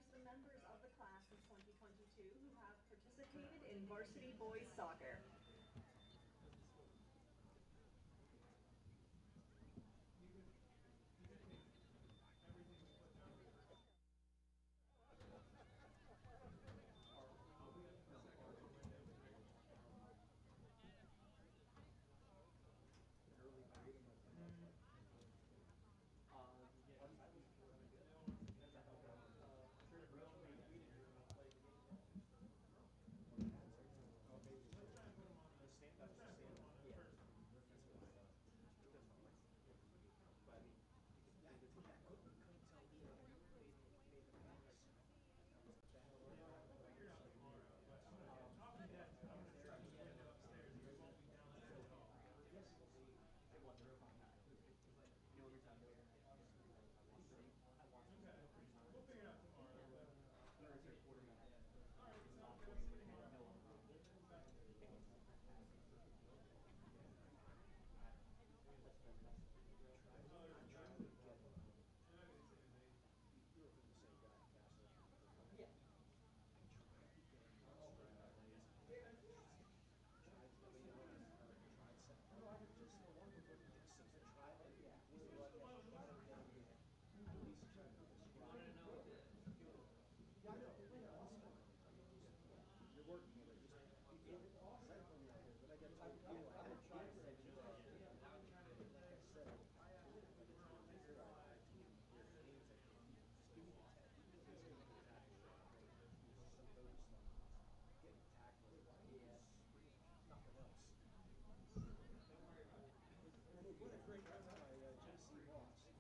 introduce the members of the class of 2022 who have participated in varsity boys soccer.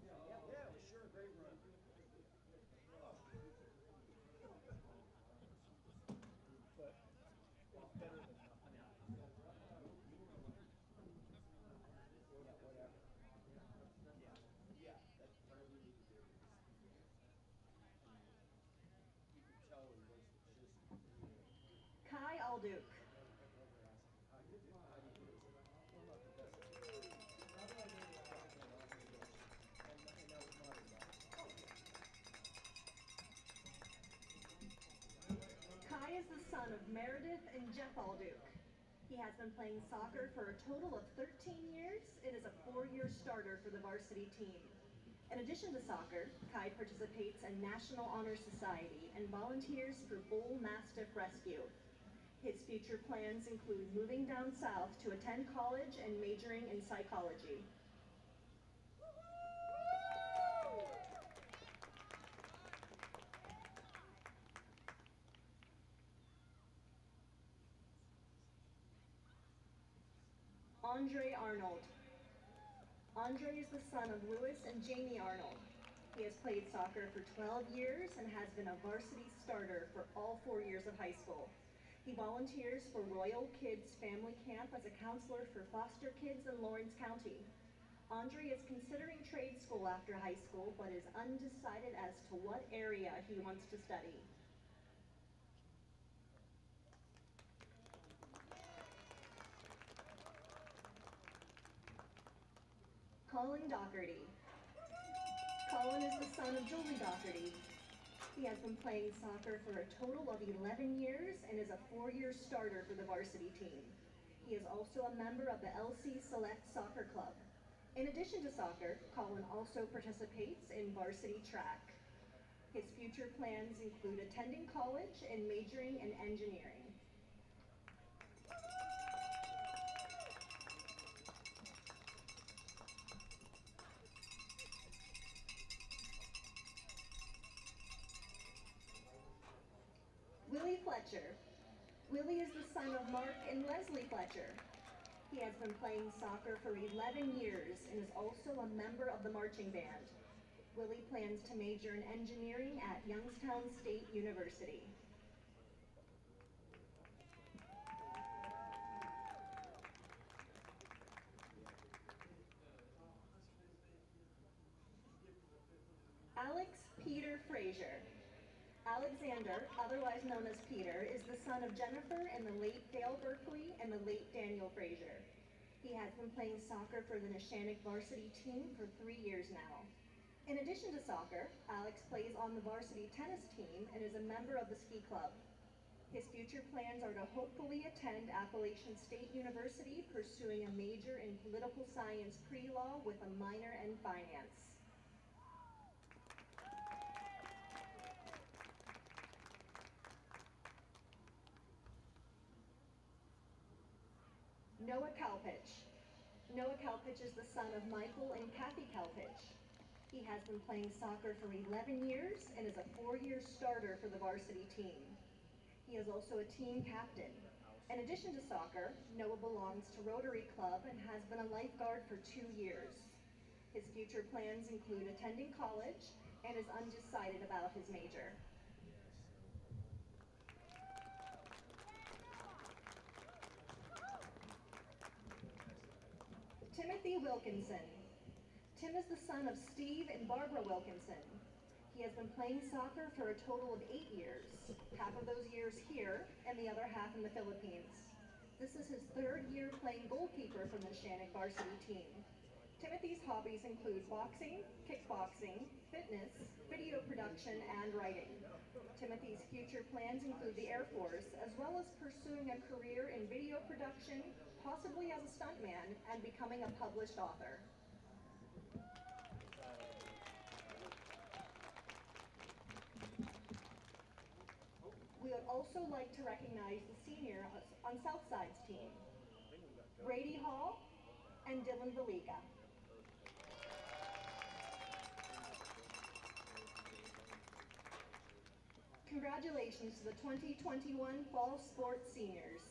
Yeah, it was sure a great run. But it's better than nothing. Yeah, whatever. Yeah, that's what we need to do. You can tell it was just. Kai Alduke. Kai is the son of Meredith and Jeff Alduke. He has been playing soccer for a total of 13 years and is a 4-year starter for the varsity team. In addition to soccer, Kai participates in National Honor Society and volunteers for Bull Mastiff Rescue. His future plans include moving down south to attend college and majoring in psychology. Andre Arnold. Andre is the son of Louis and Jamie Arnold. He has played soccer for 12 years and has been a varsity starter for all 4 years of high school. He volunteers for Royal Kids Family Camp as a counselor for foster kids in Lawrence County. Andre is considering trade school after high school, but is undecided as to what area he wants to study. Colin Doherty. Colin is the son of Julie Doherty. He has been playing soccer for a total of 11 years and is a 4-year starter for the varsity team. He is also a member of the LC Select Soccer Club. In addition to soccer, Colin also participates in varsity track. His future plans include attending college and majoring in engineering. Willie Fletcher. Willie is the son of Mark and Leslie Fletcher. He has been playing soccer for 11 years and is also a member of the marching band. Willie plans to major in engineering at Youngstown State University. Alex Peter Frazier. Alexander, otherwise known as Peter, is the son of Jennifer and the late Dale Berkeley and the late Daniel Frazier. He has been playing soccer for the Neshannock varsity team for 3 years now. In addition to soccer, Alex plays on on the varsity tennis team and is a member of the ski club. His future plans are to hopefully attend Appalachian State University, pursuing a major in political science pre-law with a minor in finance. Noah Kalpich. Noah Kalpich is the son of Michael and Kathy Kalpich. He has been playing soccer for 11 years and is a 4-year starter for the varsity team. He is also a team captain. In addition to soccer, Noah belongs to Rotary Club and has been a lifeguard for 2 years. His future plans include attending college and is undecided about his major. Timothy Wilkinson. Tim is the son of Steve and Barbara Wilkinson. He has been playing soccer for a total of 8 years, half of those years here and the other half in the Philippines. This is his 3rd year playing goalkeeper for the Neshannock varsity team. Timothy's hobbies include boxing, kickboxing, fitness, video production, and writing. Timothy's future plans include the Air Force, as well as pursuing a career in video production, possibly as a stuntman, and becoming a published author. We would also like to recognize the senior on Southside's team, Brady Hall and Dylan Valika. Congratulations to the 2021 Fall Sports Seniors.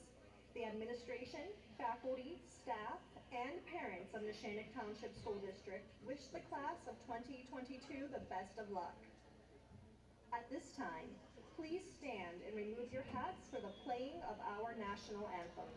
The administration, faculty, staff, and parents of Neshannock Township School District wish the class of 2022 the best of luck. At this time, please stand and remove your hats for the playing of our national anthem.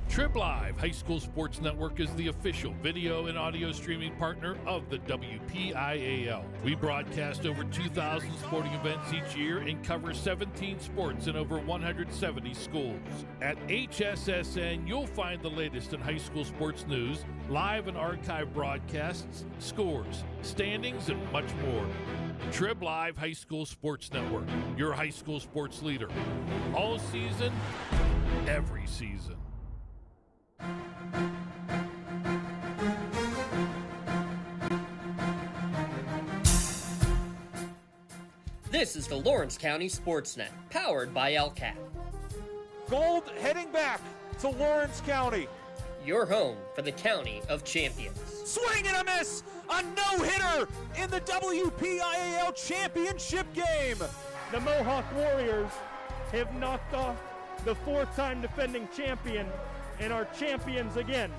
Trib Live High School Sports Network is the official video and audio streaming partner of the WPIAL. We broadcast over 2,000 sporting events each year and cover 17 sports in over 170 schools. At HSSN, you'll find the latest in high school sports news, live and archive broadcasts, scores, standings, and much more. Trib Live High School Sports Network, your high school sports leader. All season, every season. This is the Lawrence County SportsNet, powered by LCAT. Gold heading back to Lawrence County. Your home for the County of Champions. Swing and a miss! A no-hitter in the WPIAL Championship game! The Mohawk Warriors have knocked off the 4-time defending champion and are champions again.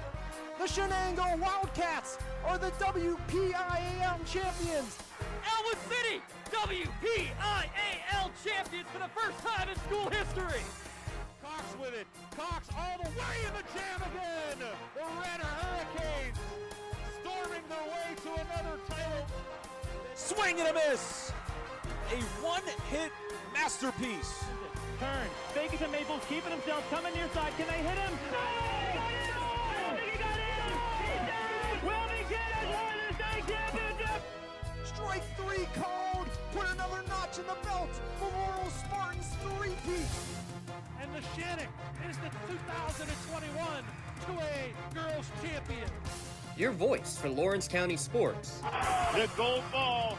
The Shenango Wildcats are the WPIAL champions! Elwood City, WPIAL champions for the first time in school history. Cox with it. Cox all the way in the jam again. The Red Hurricanes storming their way to another title. Swing and a miss. A one-hit masterpiece. Turn. Fake it to Maples, keeping himself, coming near side. Can they hit him? No! I think he got in! He's down! Will he get it? What is the championship? Strike 3 called. put another notch in the belt for Laurel Spartans three-peat. And Neshannock is the 2021 2A Girls Champion. Your voice for Lawrence County sports. The gold ball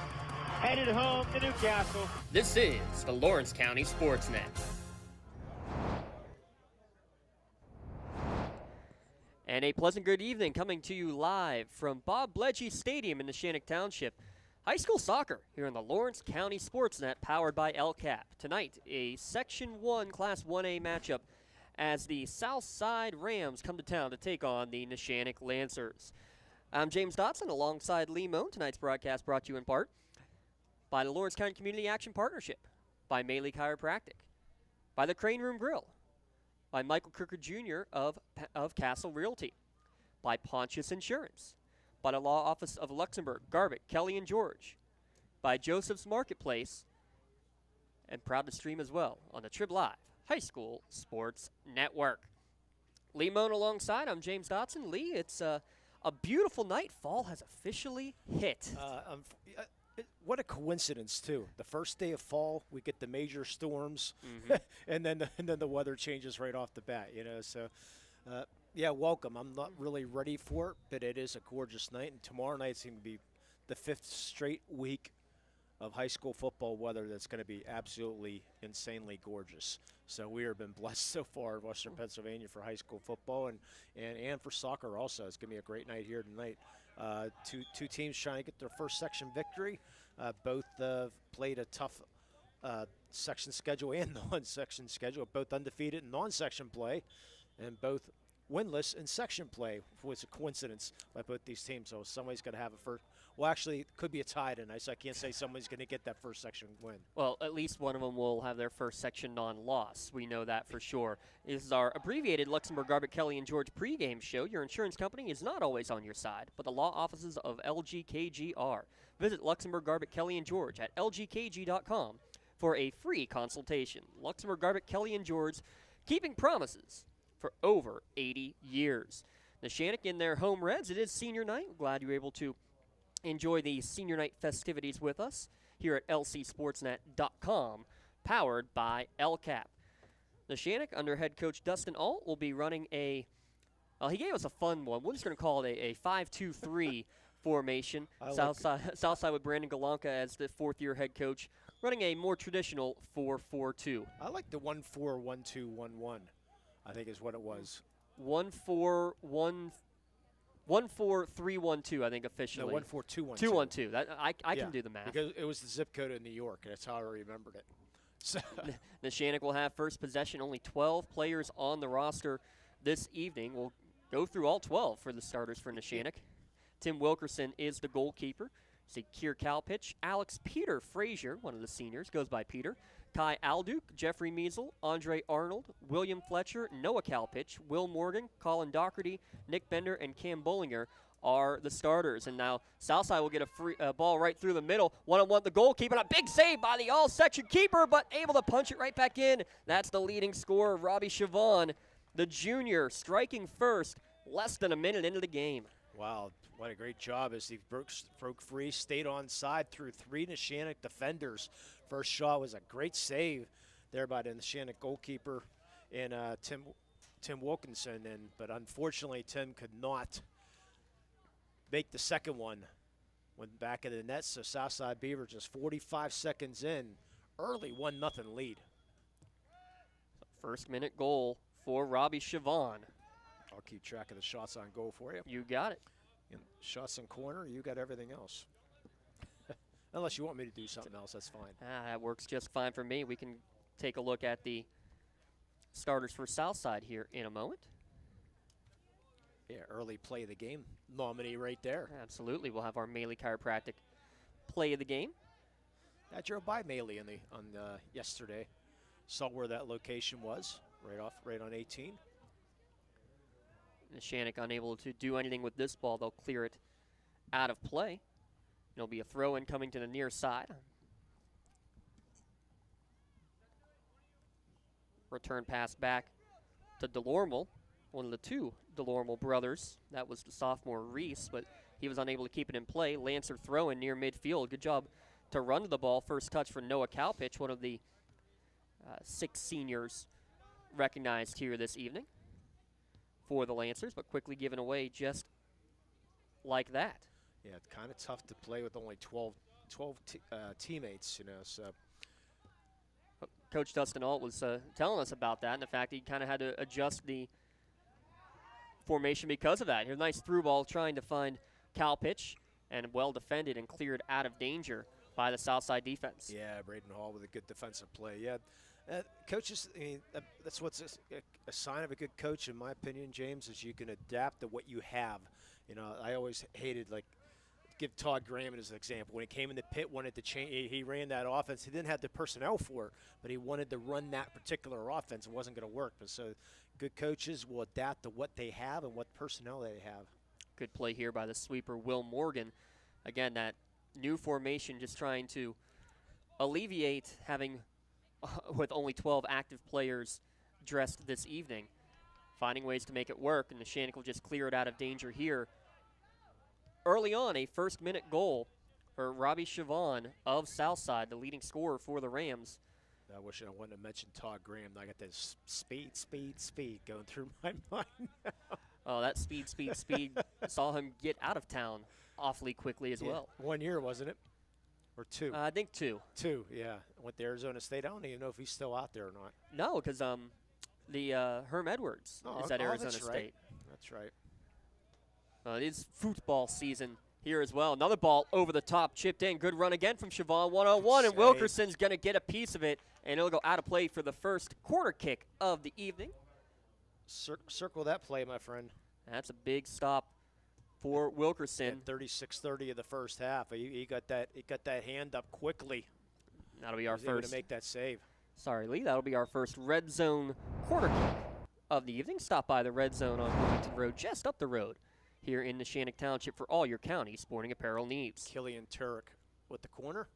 headed home to Newcastle. This is the Lawrence County SportsNet. And a pleasant good evening coming to you live from Bob Bledgy Stadium in Neshannock Township. High school soccer here on the Lawrence County SportsNet powered by LCAP. Tonight, a Section 1 Class 1A matchup as the Southside Rams come to town to take on the Neshannock Lancers. I'm James Dotson alongside Lee Moan. Tonight's broadcast brought to you in part by the Lawrence County Community Action Partnership, by Maley Chiropractic, by the Crane Room Grill, by Michael Kirker Jr. of Castle Realty, by Pontius Insurance, by the Law Office of Luxembourg, Garbutt, Kelly and George, by Joseph's Marketplace, and proud to stream as well on the Trib Live High School Sports Network. Lee Moan alongside, I'm James Dotson. Lee, it's a beautiful night. Fall has officially hit. What a coincidence, too. The first day of fall, we get the major storms, and then the weather changes right off the bat, So, yeah, welcome. I'm not really ready for it, but it is a gorgeous night. And tomorrow night's going to be the 5th straight week of high school football weather that's going to be absolutely insanely gorgeous. So we have been blessed so far in Western Pennsylvania for high school football and for soccer also. It's going to be a great night here tonight. Two teams trying to get their first section victory. Both played a tough section schedule and non-section schedule, both undefeated in non-section play, and both winless in section play. Was a coincidence by both these teams. So somebody's going to have a first. Well, actually, it could be a tie tonight, so I can't say somebody's going to get that first section win. Well, at least one of them will have their first section non-loss. We know that for sure. This is our abbreviated Luxembourg, Garbutt, Kelly, and George pregame show. Your insurance company is not always on your side, but the law offices of LGKG are. Visit Luxembourg, Garbutt, Kelly, and George at lgkg.com for a free consultation. Luxembourg, Garbutt, Kelly, and George, keeping promises for over 80 years. Neshannock in their home reds. It is senior night. Glad you were able to enjoy the senior night festivities with us here at lcsportsnet.com, powered by LCAP. Neshannock, under head coach Dustin Alt, will be running he gave us a fun one. We're just going to call it a 5-2-3 formation. Southside with Brandon Galanka as the fourth-year head coach, running a more traditional 4-4-2. I like the 1-4-1-2-1-1, I think is what it was. 1-4-3-1-2, I think officially. No, 1-4-2-1-2. 2-1-2. I can do the math. Because it was the zip code in New York, and that's how I remembered it. So Neshannock will have first possession. Only 12 players on the roster this evening. We'll go through all 12 for the starters for Neshannock. Tim Wilkerson is the goalkeeper. See Kier Kalpich, Alex Peter Frazier, one of the seniors, goes by Peter. Kai Alduke, Jeffrey Measle, Andre Arnold, William Fletcher, Noah Kalpich, Will Morgan, Colin Doherty, Nick Bender, and Cam Bollinger are the starters. And now Southside will get a free ball right through the middle. One-on-one, the goalkeeper, and a big save by the all-section keeper, but able to punch it right back in. That's the leading scorer, Robbie Chavon, the junior, striking first, less than a minute into the game. Wow, what a great job as he broke free, stayed on side through 3 Neshannock defenders. First shot was a great save there by the Neshannock goalkeeper and Tim Wilkinson, but unfortunately Tim could not make the second one. Went back of the net, so Southside Beaver just 45 seconds in, early 1-0 lead. First minute goal for Robbie Chavon. I'll keep track of the shots on goal for you. You got it. And shots in corner, you got everything else. Unless you want me to do something else, that's fine. That works just fine for me. We can take a look at the starters for Southside here in a moment. Yeah, early play of the game nominee right there. Absolutely. We'll have our Maley Chiropractic play of the game. I drove by Maley on yesterday. Saw where that location was, right on 18. Neshannock unable to do anything with this ball. They'll clear it out of play. It'll be a throw-in coming to the near side. Return pass back to Delormeau, one of the two Delormeau brothers. That was the sophomore Reese, but he was unable to keep it in play. Lancer throw-in near midfield. Good job to run to the ball. First touch for Noah Kalpich, one of the 6 seniors recognized here this evening for the Lancers, but quickly given away just like that. Yeah, it's kind of tough to play with only 12 teammates, so. Coach Dustin Alt was telling us about that and the fact that he kind of had to adjust the formation because of that. Here's a nice through ball trying to find Kalpich, and well defended and cleared out of danger by the Southside defense. Yeah, Braden Hall with a good defensive play. Yeah, coaches, that's what's a sign of a good coach, in my opinion, James, is you can adapt to what you have. I always hated, give Todd Graham as an example. When he came in the pit, wanted to change. He ran that offense. He didn't have the personnel for it, but he wanted to run that particular offense. It wasn't going to work. But so good coaches will adapt to what they have and what personnel they have. Good play here by the sweeper, Will Morgan. Again, that new formation just trying to alleviate having, with only 12 active players dressed this evening, finding ways to make it work, and Neshannock will just clear it out of danger here. Early on, a first-minute goal for Robbie Chavon of Southside, the leading scorer for the Rams. I wish I wouldn't have mentioned Todd Graham. I got this speed going through my mind now. Oh, that speed saw him get out of town awfully quickly as well. 1 year, wasn't it? Or 2? I think 2. 2, yeah. Went to Arizona State. I don't even know if he's still out there or not. No, because the Herm Edwards is at Arizona State. Right. That's right. It is football season here as well. Another ball over the top, chipped in. Good run again from Chavon, 1-on-1, and Wilkerson's going to get a piece of it, and it'll go out of play for the first corner kick of the evening. Circle that play, my friend. That's a big stop for Wilkerson. 36-30 of the first half. He got that hand up quickly. That'll be our He was able first. to make that save. Sorry, Lee. That'll be our first red zone corner kick of the evening. Stop by the red zone on Bloomington Road, just up the road here in Neshannock Township for all your county sporting apparel needs. Killian Turek with the corner.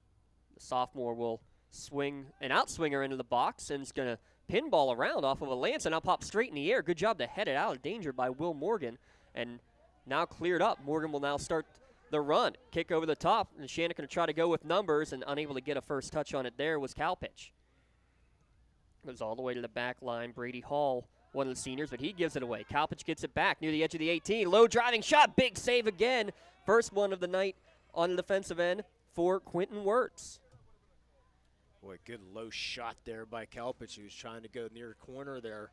The sophomore will swing an outswinger into the box and is going to pinball around off of a lance and now pop straight in the air. Good job to head it out of danger by Will Morgan, and now cleared up. Morgan will now start the run. Kick over the top, and Neshannock going to try to go with numbers, and unable to get a first touch on it there was Kalpich. Goes all the way to the back line. Brady Hall, one of the seniors, but he gives it away. Kalpich gets it back near the edge of the 18. Low driving shot, big save again. First one of the night on the defensive end for Quentin Wirtz. Boy, good low shot there by Kalpich. He was trying to go near corner there.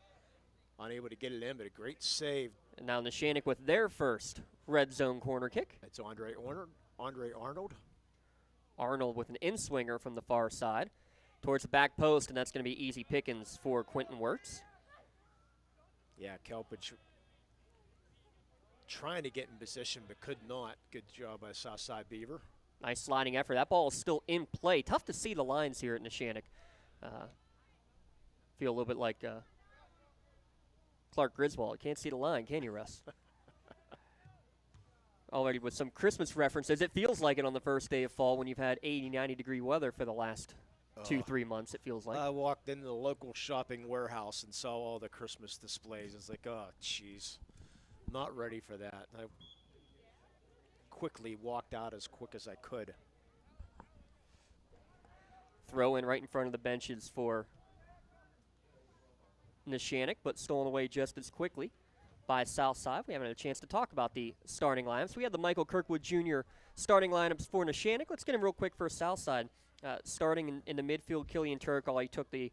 Unable to get it in, but a great save. And now Neshannock with their first red zone corner kick. It's Andre Arnold. Arnold with an in-swinger from the far side towards the back post, and that's going to be easy pickings for Quentin Wirtz. Yeah, Kalpich trying to get in position but could not. Good job by Southside Beaver. Nice sliding effort. That ball is still in play. Tough to see the lines here at Neshannock. Feel a little bit like Clark Griswold. You can't see the line, can you, Russ? Already with some Christmas references. It feels like it on the first day of fall when you've had 80, 90-degree weather for the last 2-3 months, it feels like. I walked into the local shopping warehouse and saw all the Christmas displays. It's like, oh, jeez. Not ready for that. I quickly walked out as quick as I could. Throw in right in front of the benches for Neshannock, but stolen away just as quickly by Southside. We haven't had a chance to talk about the starting lineups. We have the Michael Kirkwood Jr. starting lineups for Neshannock. Let's get him real quick for Southside. Starting in the midfield, Killian Turek, he took the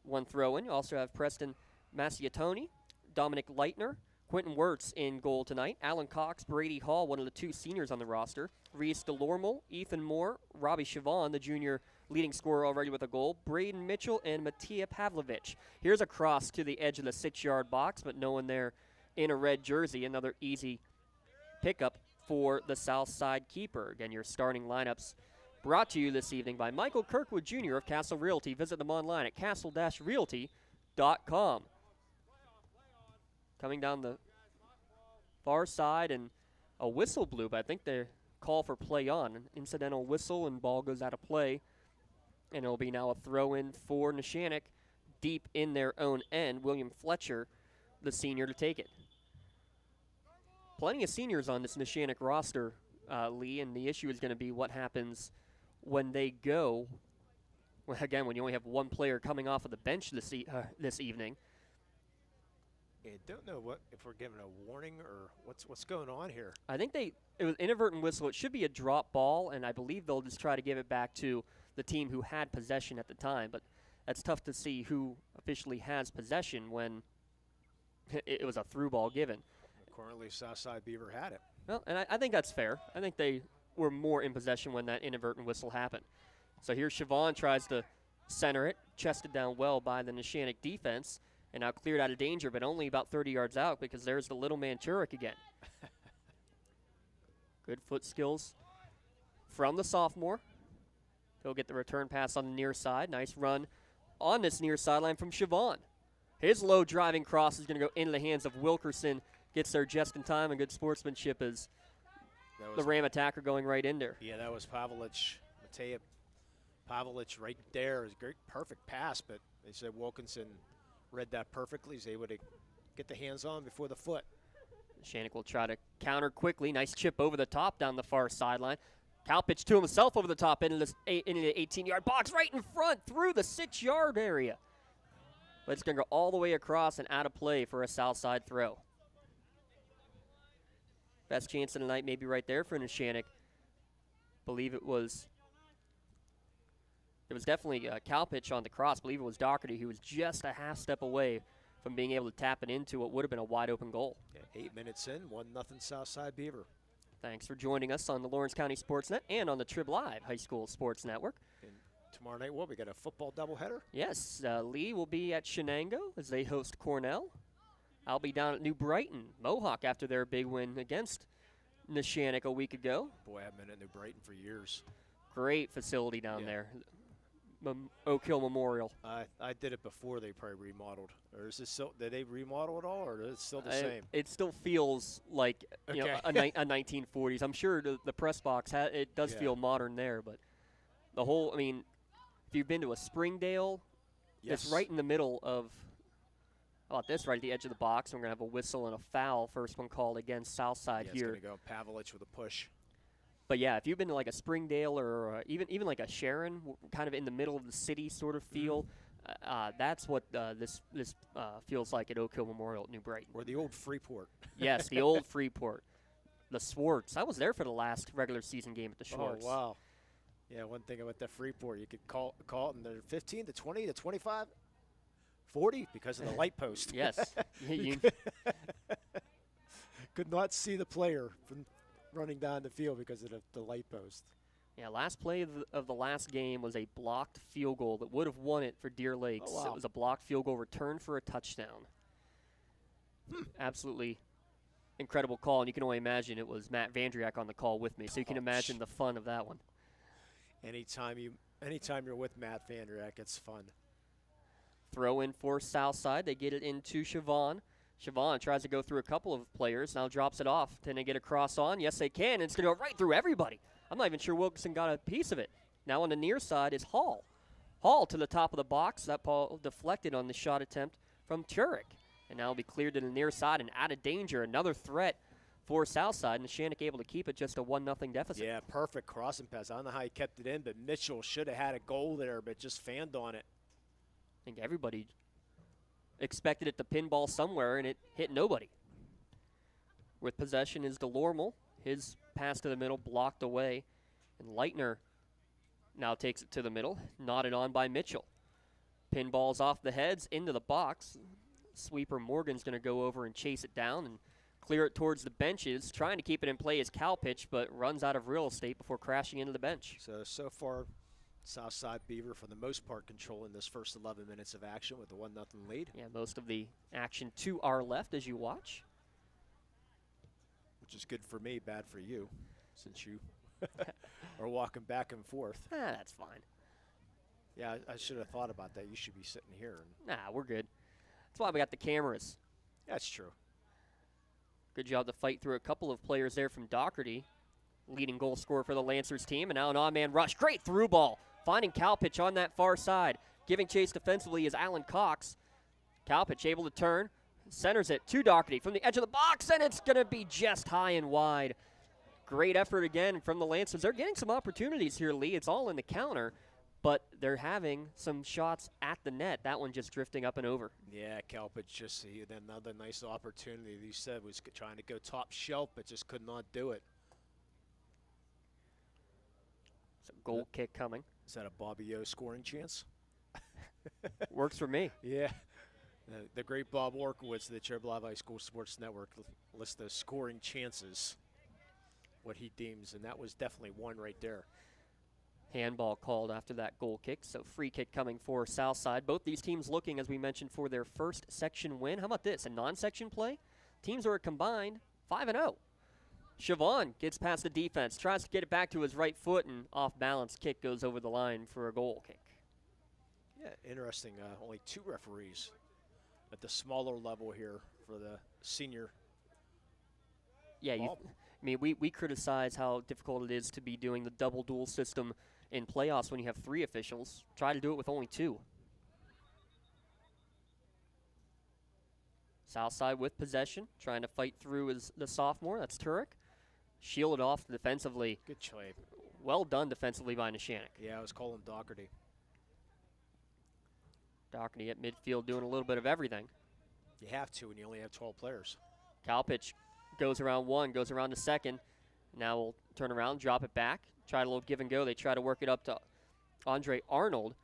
one throw in. You also have Preston Massiatoni, Dominic Leitner, Quentin Wirtz in goal tonight. Alan Cox, Brady Hall, one of the 2 seniors on the roster. Reese DeLormeau, Ethan Moore, Robbie Chavon, the junior leading scorer already with a goal. Braden Mitchell and Mattia Pavlovich. Here's a cross to the edge of the 6-yard box, but no one there in a red jersey. Another easy pickup for the Southside keeper. Again, your starting lineups brought to you this evening by Michael Kirkwood Jr. of Castle Realty. Visit them online at castle-realty.com. Coming down the far side, and a whistle blew, but I think they call for play on. An incidental whistle, and ball goes out of play. And it'll be now a throw-in for Neshannock deep in their own end. William Fletcher, the senior, to take it. Plenty of seniors on this Neshannock roster, Lee, and the issue is going to be what happens when they go, well, again, when you only have one player coming off of the bench this evening. I don't know if we're giving a warning or what's going on here. I think it was inadvertent whistle. It should be a drop ball, and I believe they'll just try to give it back to the team who had possession at the time. But that's tough to see who officially has possession when it was a through ball given. Currently, Southside Beaver had it. Well, and I think that's fair. I think they were more in possession when that inadvertent whistle happened. So here Siobhan tries to center it, chested down well by the Neshannock defense, and now cleared out of danger, but only about 30 yards out because there's the little man Turek again. Good foot skills from the sophomore. He'll get the return pass on the near side. Nice run on this near sideline from Siobhan. His low driving cross is going to go into the hands of Wilkerson. Gets there just in time, and good sportsmanship as the Ram attacker going right in there. Yeah, that was Pavlich, Mateja Pavlich right there. It was a great, perfect pass, but they said Wilkinson read that perfectly. He's able to get the hands on before the foot. Neshannock will try to counter quickly. Nice chip over the top down the far sideline. Cal pitch to himself over the top into the 18-yard box right in front through the 6-yard area. But it's going to go all the way across and out of play for a south side throw. Best chance of the night maybe right there for Neshannock. Believe it was definitely a Cal pitch on the cross. Believe it was Doherty who was just a half step away from being able to tap it into what would have been a wide open goal. Yeah, 8 minutes in, 1-0 Southside Beaver. Thanks for joining us on the Lawrence County SportsNet and on the Trib Live High School Sports Network. And tomorrow night, we got a football doubleheader? Yes, Lee will be at Shenango as they host Cornell. I'll be down at New Brighton, Mohawk, after their big win against Neshannock a week ago. Boy, I haven't been at New Brighton for years. Great facility down there. Oak Hill Memorial. I did it before they probably remodeled. Or is this still, did they remodel it all, or is it still the same? It still feels like a 1940s. I'm sure the press box, it does feel modern there, but the whole, I mean, if you've been to a Springdale, it's right in the middle of, how about this, right at the edge of the box. And we're going to have a whistle and a foul, first one called against Southside here. It's going to go Pavlich with a push. But yeah, if you've been to like a Springdale or even like a Sharon, kind of in the middle of the city sort of feel, that's what this feels like at Oak Hill Memorial at New Brighton. Or the old Freeport. Yes, the old Freeport. The Swartz. I was there for the last regular season game at the Swartz. Oh, wow. Yeah, one thing about the Freeport, you could call it in the 15 to 20 to 25, 40 because of the light post. Yes. Could not see the player from running down the field because of the light post. Yeah, last play of the last game was a blocked field goal that would have won it for Deer Lakes. Oh, wow. It was a blocked field goal return for a touchdown. Absolutely incredible call, and you can only imagine it was Matt Vandriak on the call with me, so you can imagine the fun of that one. Anytime you're with Matt Vandriak, it's fun. Throw in for Southside. They get it into Siobhan. Siobhan tries to go through a couple of players, now drops it off. Can they get a cross on? Yes, they can. It's going to go right through everybody. I'm not even sure Wilkerson got a piece of it. Now on the near side is Hall. Hall to the top of the box. That ball deflected on the shot attempt from Turek. And now will be cleared to the near side and out of danger. Another threat for Southside. And Neshannock able to keep it just a 1-0 deficit. Yeah, perfect crossing pass. I don't know how he kept it in, but Mitchell should have had a goal there, but just fanned on it. I think everybody expected it to pinball somewhere, and it hit nobody. With possession is DeLormeau. His pass to the middle blocked away. And Leitner now takes it to the middle, nodded on by Mitchell. Pinballs off the heads into the box. Sweeper Morgan's going to go over and chase it down and clear it towards the benches. Trying to keep it in play is Cowpitch, but runs out of real estate before crashing into the bench. So far, Southside Beaver, for the most part, controlling this first 11 minutes of action with a 1-0 lead. Yeah, most of the action to our left as you watch. Which is good for me, bad for you, since you are walking back and forth. That's fine. Yeah, I should have thought about that. You should be sitting here. Nah, we're good. That's why we got the cameras. That's true. Good job to fight through a couple of players there from Doherty. Leading goal scorer for the Lancers team, and now an on-man rush. Great through ball. Finding Cowpitch on that far side. Giving chase defensively is Alan Cox. Cowpitch able to turn. Centers it to Doherty from the edge of the box, and it's going to be just high and wide. Great effort again from the Lancers. They're getting some opportunities here, Lee. It's all in the counter, but they're having some shots at the net. That one just drifting up and over. Yeah, Kalpich just another nice opportunity. He said was trying to go top shelf, but just could not do it. Some goal kick coming. Is that a Bobby O scoring chance? Works for me. Yeah. The great Bob Orkowitz, the Cherry High School Sports Network, lists the scoring chances, what he deems, and that was definitely one right there. Handball called after that goal kick, so free kick coming for Southside. Both these teams looking, as we mentioned, for their first section win. How about this, a non-section play? Teams are combined 5-0. Siobhan gets past the defense, tries to get it back to his right foot, and off-balance kick goes over the line for a goal kick. Yeah, interesting. Only 2 referees at the smaller level here for the senior. Yeah, I mean, we criticize how difficult it is to be doing the double duel system in playoffs when you have 3 officials. Try to do it with only 2. Southside with possession, trying to fight through is the sophomore. That's Turek. Shielded off defensively. Good try. Well done defensively by Neshannock. Yeah, I was calling Doherty. Doherty at midfield doing a little bit of everything. You have to when you only have 12 players. Kalpich goes around one, goes around the second. Now we'll turn around, drop it back. Try a little give and go. They try to work it up to Andre Arnold.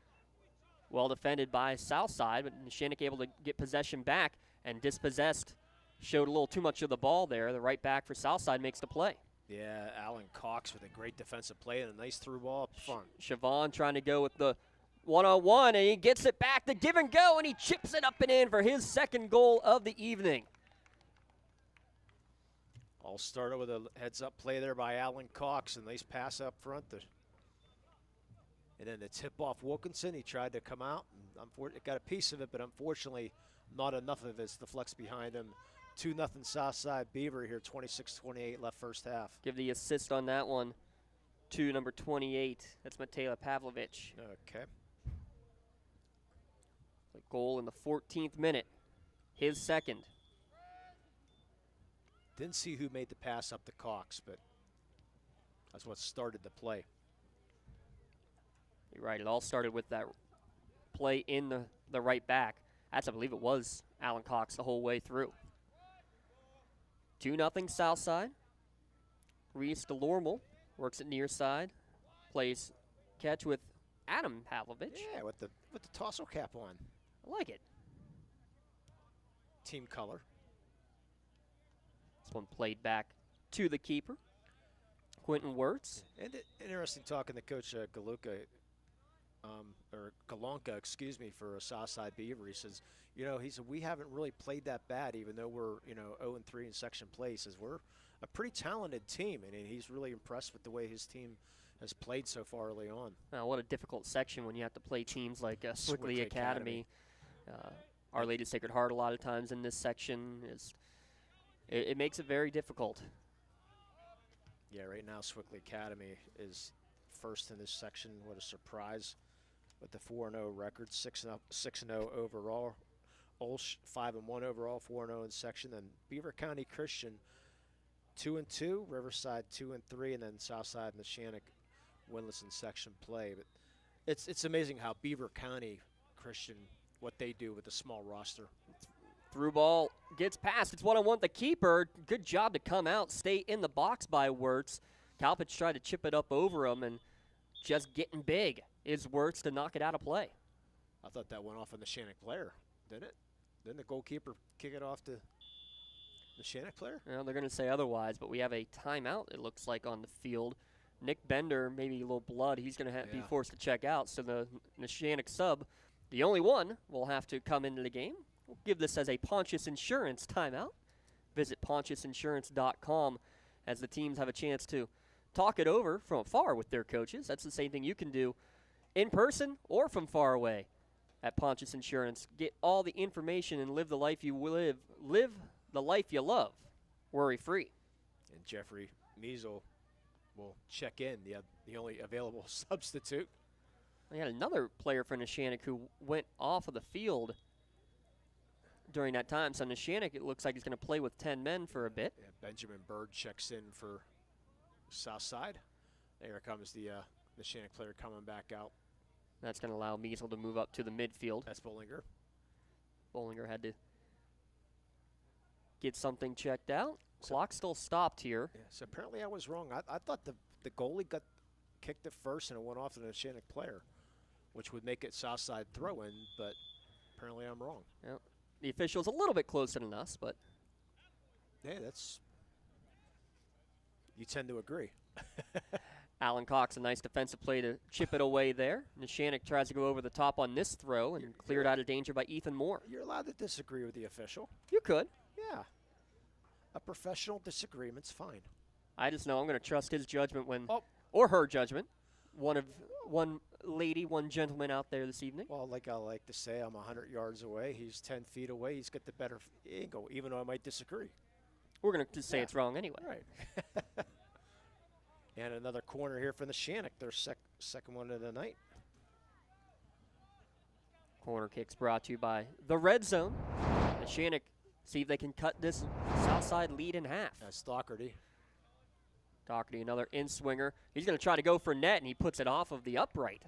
Well defended by Southside, but Neshannock able to get possession back and dispossessed. Showed a little too much of the ball there. The right back for Southside makes the play. Yeah, Alan Cox with a great defensive play and a nice through ball up front. Siobhan trying to go with the one-on-one, and he gets it back, the give and go, and he chips it up and in for his second goal of the evening. All started with a heads-up play there by Alan Cox, a nice pass up front. And then the tip-off Wilkinson, he tried to come out, and got a piece of it, but unfortunately not enough of it to flex behind him. 2-0 Southside Beaver here, 26-28 left first half. Give the assist on that one to number 28. That's Matejla Pavlovich. Okay. A goal in the 14th minute. His second. Didn't see who made the pass up to Cox, but that's what started the play. You're right. It all started with that play in the right back. I believe it was Alan Cox the whole way through. 2-0 Southside. Reese DeLormel works it near side. Plays catch with Adam Pavlovich. Yeah, with the tassel cap on. I like it. Team color. This one played back to the keeper, Quentin Wirtz. And interesting talking to Coach Galonka, excuse me, for Southside Beaver. He says, he said, we haven't really played that bad, even though we're, 0-3 in section play. He says, we're a pretty talented team, and he's really impressed with the way his team has played so far early on. What a difficult section when you have to play teams like Swickley Academy. Our Lady Sacred Heart a lot of times in this section. It makes it very difficult. Yeah, right now Swickley Academy is first in this section. What a surprise with the 4-0 record, 6-0 overall. Olsh 5-1 overall, 4-0 in section. Then Beaver County Christian 2-2, Riverside 2-3, and then Southside and Neshannock winless in section play. But it's amazing how Beaver County Christian, what they do with a small roster. Through ball gets past. It's one-on-one with the keeper. Good job to come out, stay in the box by Wirtz. Kalpich tried to chip it up over him, and just getting big is Wirtz to knock it out of play. I thought that went off on the Neshannock player, didn't it? Didn't the goalkeeper kick it off to the Neshannock player? Well, they're going to say otherwise, but we have a timeout, it looks like, on the field. Nick Bender, maybe a little blood. He's going to be forced to check out, so the Neshannock sub, the only one, will have to come into the game. We'll give this as a Pontius Insurance timeout. Visit pontiusinsurance.com as the teams have a chance to talk it over from afar with their coaches. That's the same thing you can do in person or from far away at Pontius Insurance. Get all the information and live the life you live. Live the life you love. Worry-free. And Jeffrey Measle will check in, the only available substitute. We had another player for Neshannock who went off of the field during that time. So Neshannock, it looks like he's going to play with 10 men for a bit. Yeah, Benjamin Bird checks in for south side. There comes the Neshannock player coming back out. That's going to allow Measle to move up to the midfield. That's Bollinger. Bollinger had to get something checked out. Clock still stopped here. Yeah, so apparently I was wrong. I thought the goalie got kicked it first and it went off to the Neshannock player, which would make it south side throw-in, but apparently I'm wrong. Yep. The official's a little bit closer than us, but yeah, you tend to agree. Alan Cox, a nice defensive play to chip it away there. Neshannock tries to go over the top on this throw and cleared out of danger by Ethan Moore. You're allowed to disagree with the official. You could. Yeah. A professional disagreement's fine. I just know I'm going to trust his judgment or her judgment. One lady, one gentleman out there this evening. Well, like I like to say, I'm 100 yards away. He's 10 feet away. He's got the better angle, even though I might disagree. We're going to just say it's wrong anyway. Right. And another corner here from the Neshannock, their second one of the night. Corner kicks brought to you by the Red Zone. Neshannock see if they can cut this south side lead in half. That's Doherty. Doherty, another in-swinger. He's going to try to go for net, and he puts it off of the upright.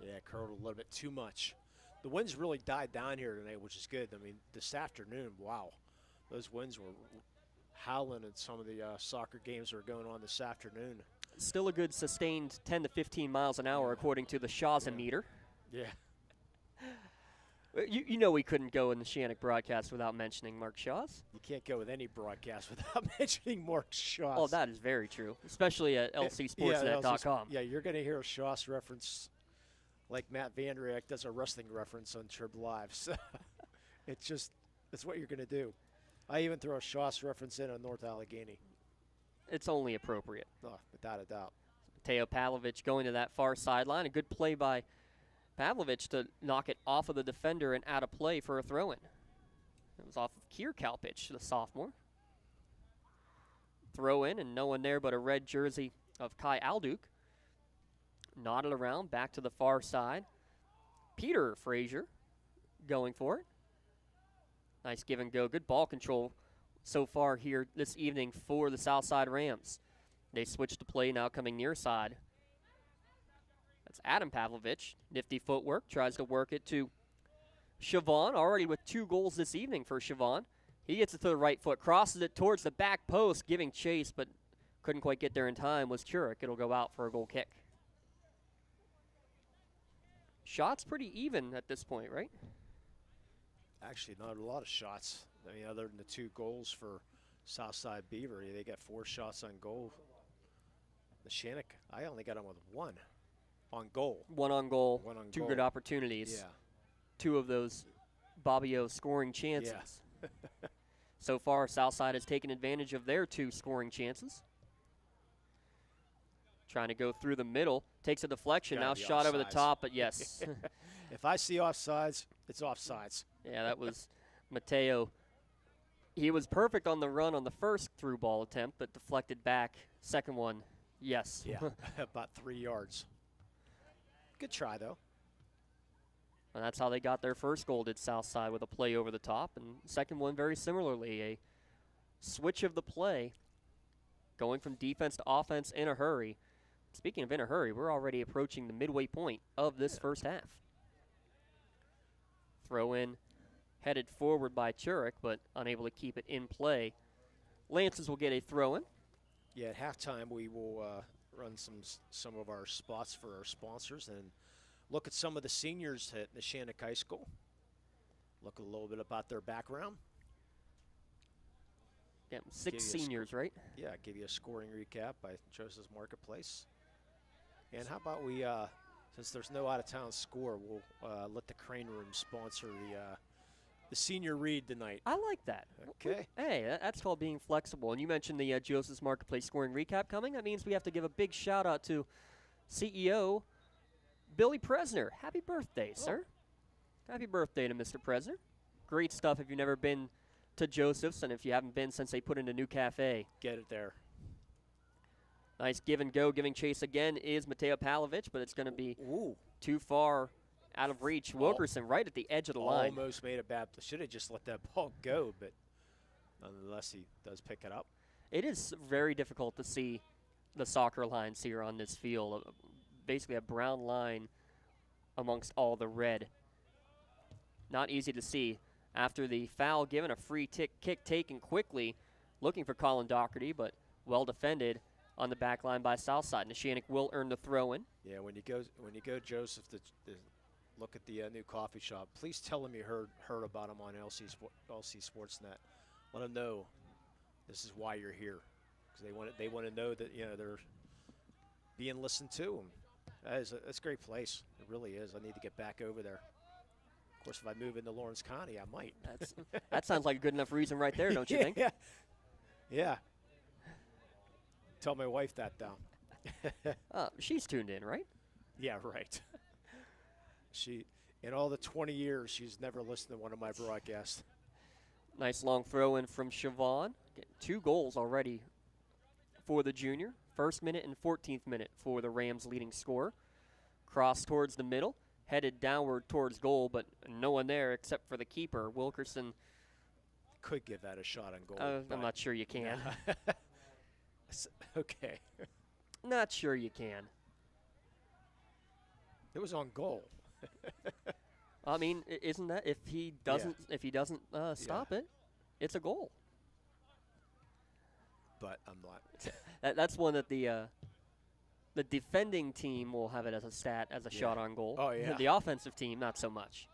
Yeah, curled a little bit too much. The winds really died down here tonight, which is good. I mean, this afternoon, wow. Those winds were howling in some of the soccer games that were going on this afternoon. Still a good sustained 10 to 15 miles an hour, according to the Shawza meter. Yeah. You know we couldn't go in the Neshannock broadcast without mentioning Mark Shaw's. You can't go with any broadcast without mentioning Mark Shaw's. Oh, that is very true, especially at lcsportsnet.com. Yeah, you're going to hear a Shaw's reference like Matt Vandriak does a wrestling reference on Trib Live. So it's what you're going to do. I even throw a Shaw's reference in on North Allegheny. It's only appropriate. Oh, without a doubt. Mateo Pavlovich going to that far sideline. A good play by Pavlovich to knock it off of the defender and out of play for a throw-in. It was off of Kierkalpich, the sophomore. Throw-in, and no one there but a red jersey of Kai Alduk. Nodded around, back to the far side. Peter Frazier going for it. Nice give and go. Good ball control so far here this evening for the Southside Rams. They switch to play now coming near side. That's Adam Pavlovich. Nifty footwork. Tries to work it to Siobhan, already with 2 goals this evening for Siobhan. He gets it to the right foot, crosses it towards the back post, giving chase, but couldn't quite get there in time was Turek. It'll go out for a goal kick. Shots pretty even at this point, right? Actually, not a lot of shots. I mean, other than the 2 goals for Southside Beaver, they got 4 shots on goal. Neshannock, I only got them with 1 on goal. 1 on goal. 1 on 2 goal. good opportunities. Yeah. 2 of those Bobbio scoring chances. Yeah. So far, Southside has taken advantage of their 2 scoring chances. Trying to go through the middle. Takes a deflection. Now shot over the top, but yes. If I see offsides, it's offsides. Yeah, that was Mateo. He was perfect on the run on the first through ball attempt, but deflected back. Second one, yes. Yeah, about 3 yards. Good try, though. And that's how they got their first goal, did Southside, with a play over the top. And second one, very similarly, a switch of the play, going from defense to offense in a hurry. Speaking of in a hurry, we're already approaching the midway point of this first half. Throw in, headed forward by Turek, but unable to keep it in play. Lances will get a throw in. Yeah, at halftime we will run some of our spots for our sponsors and look at some of the seniors at Neshannock High School. Look a little bit about their background. Yeah, 6 seniors, right? Yeah, give you a scoring recap by Joseph's Marketplace. And how about we, since there's no out-of-town score, we'll let the Crane Room sponsor the senior read tonight. I like that. Okay. Hey, that's called being flexible. And you mentioned the Joseph's Marketplace scoring recap coming. That means we have to give a big shout-out to CEO Billy Presner. Happy birthday, sir. Happy birthday to Mr. Presner. Great stuff if you've never been to Joseph's, and if you haven't been since they put in a new cafe. Get it there. Nice give and go. Giving chase again is Mateo Pavlovich, but it's going to be too far out of reach. Wilkerson right at the edge of the line. Almost made a bad play. Should have just let that ball go, but nonetheless he does pick it up. It is very difficult to see the soccer lines here on this field. Basically a brown line amongst all the red. Not easy to see. After the foul given, a free kick taken quickly, looking for Colin Doherty, but well defended on the back line by Southside. Neshannock will earn the throw in. Yeah, when you go, Joseph, to look at the new coffee shop, please tell him you heard about him on LC SportsNet. Let them know this is why you're here, because they want to know that they're being listened to. It's a great place. It really is. I need to get back over there. Of course, if I move into Lawrence County, I might. That sounds like a good enough reason right there, don't you think? Yeah. Tell my wife that, though. She's tuned in, right? Yeah, right. She, in all the 20 years, she's never listened to one of my broadcasts. Nice long throw in from Siobhan. 2 goals already for the junior. First minute and 14th minute for the Rams' leading scorer. Cross towards the middle. Headed downward towards goal, but no one there except for the keeper. Wilkerson could give that a shot on goal. I'm not sure you can. Okay. Not sure you can. It was on goal. I mean, isn't that if he doesn't stop it, it's a goal. But I'm not. That's one that the defending team will have it as a stat, as a shot on goal. Oh, yeah. The offensive team, not so much.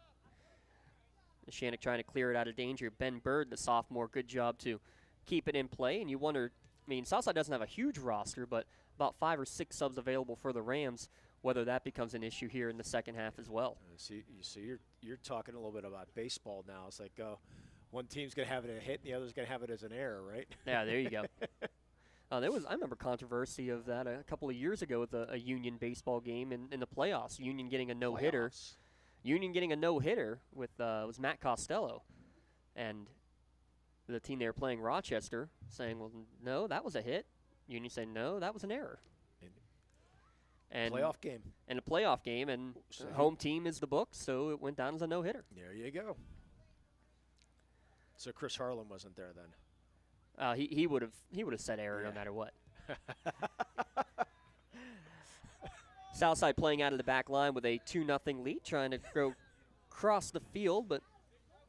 Neshannock trying to clear it out of danger. Ben Bird, the sophomore, good job to keep it in play. And you wonder, I mean, Southside doesn't have a huge roster, but about 5 or 6 subs available for the Rams, whether that becomes an issue here in the second half as well. You're talking a little bit about baseball now. It's like one team's going to have it a hit and the other's going to have it as an error, right? Yeah, there you go. I remember controversy of that a couple of years ago with a Union baseball game in the playoffs. Union getting a no-hitter. Union getting a no-hitter with was Matt Costello. And the team they were playing, Rochester, saying, well, no, that was a hit. Union saying, no, that was an error. And playoff game. And a playoff game, and home team is the book, so it went down as a no-hitter. There you go. So Chris Harlan wasn't there then. He would have said error no matter what. Southside playing out of the back line with a 2-0 lead, trying to go across the field, but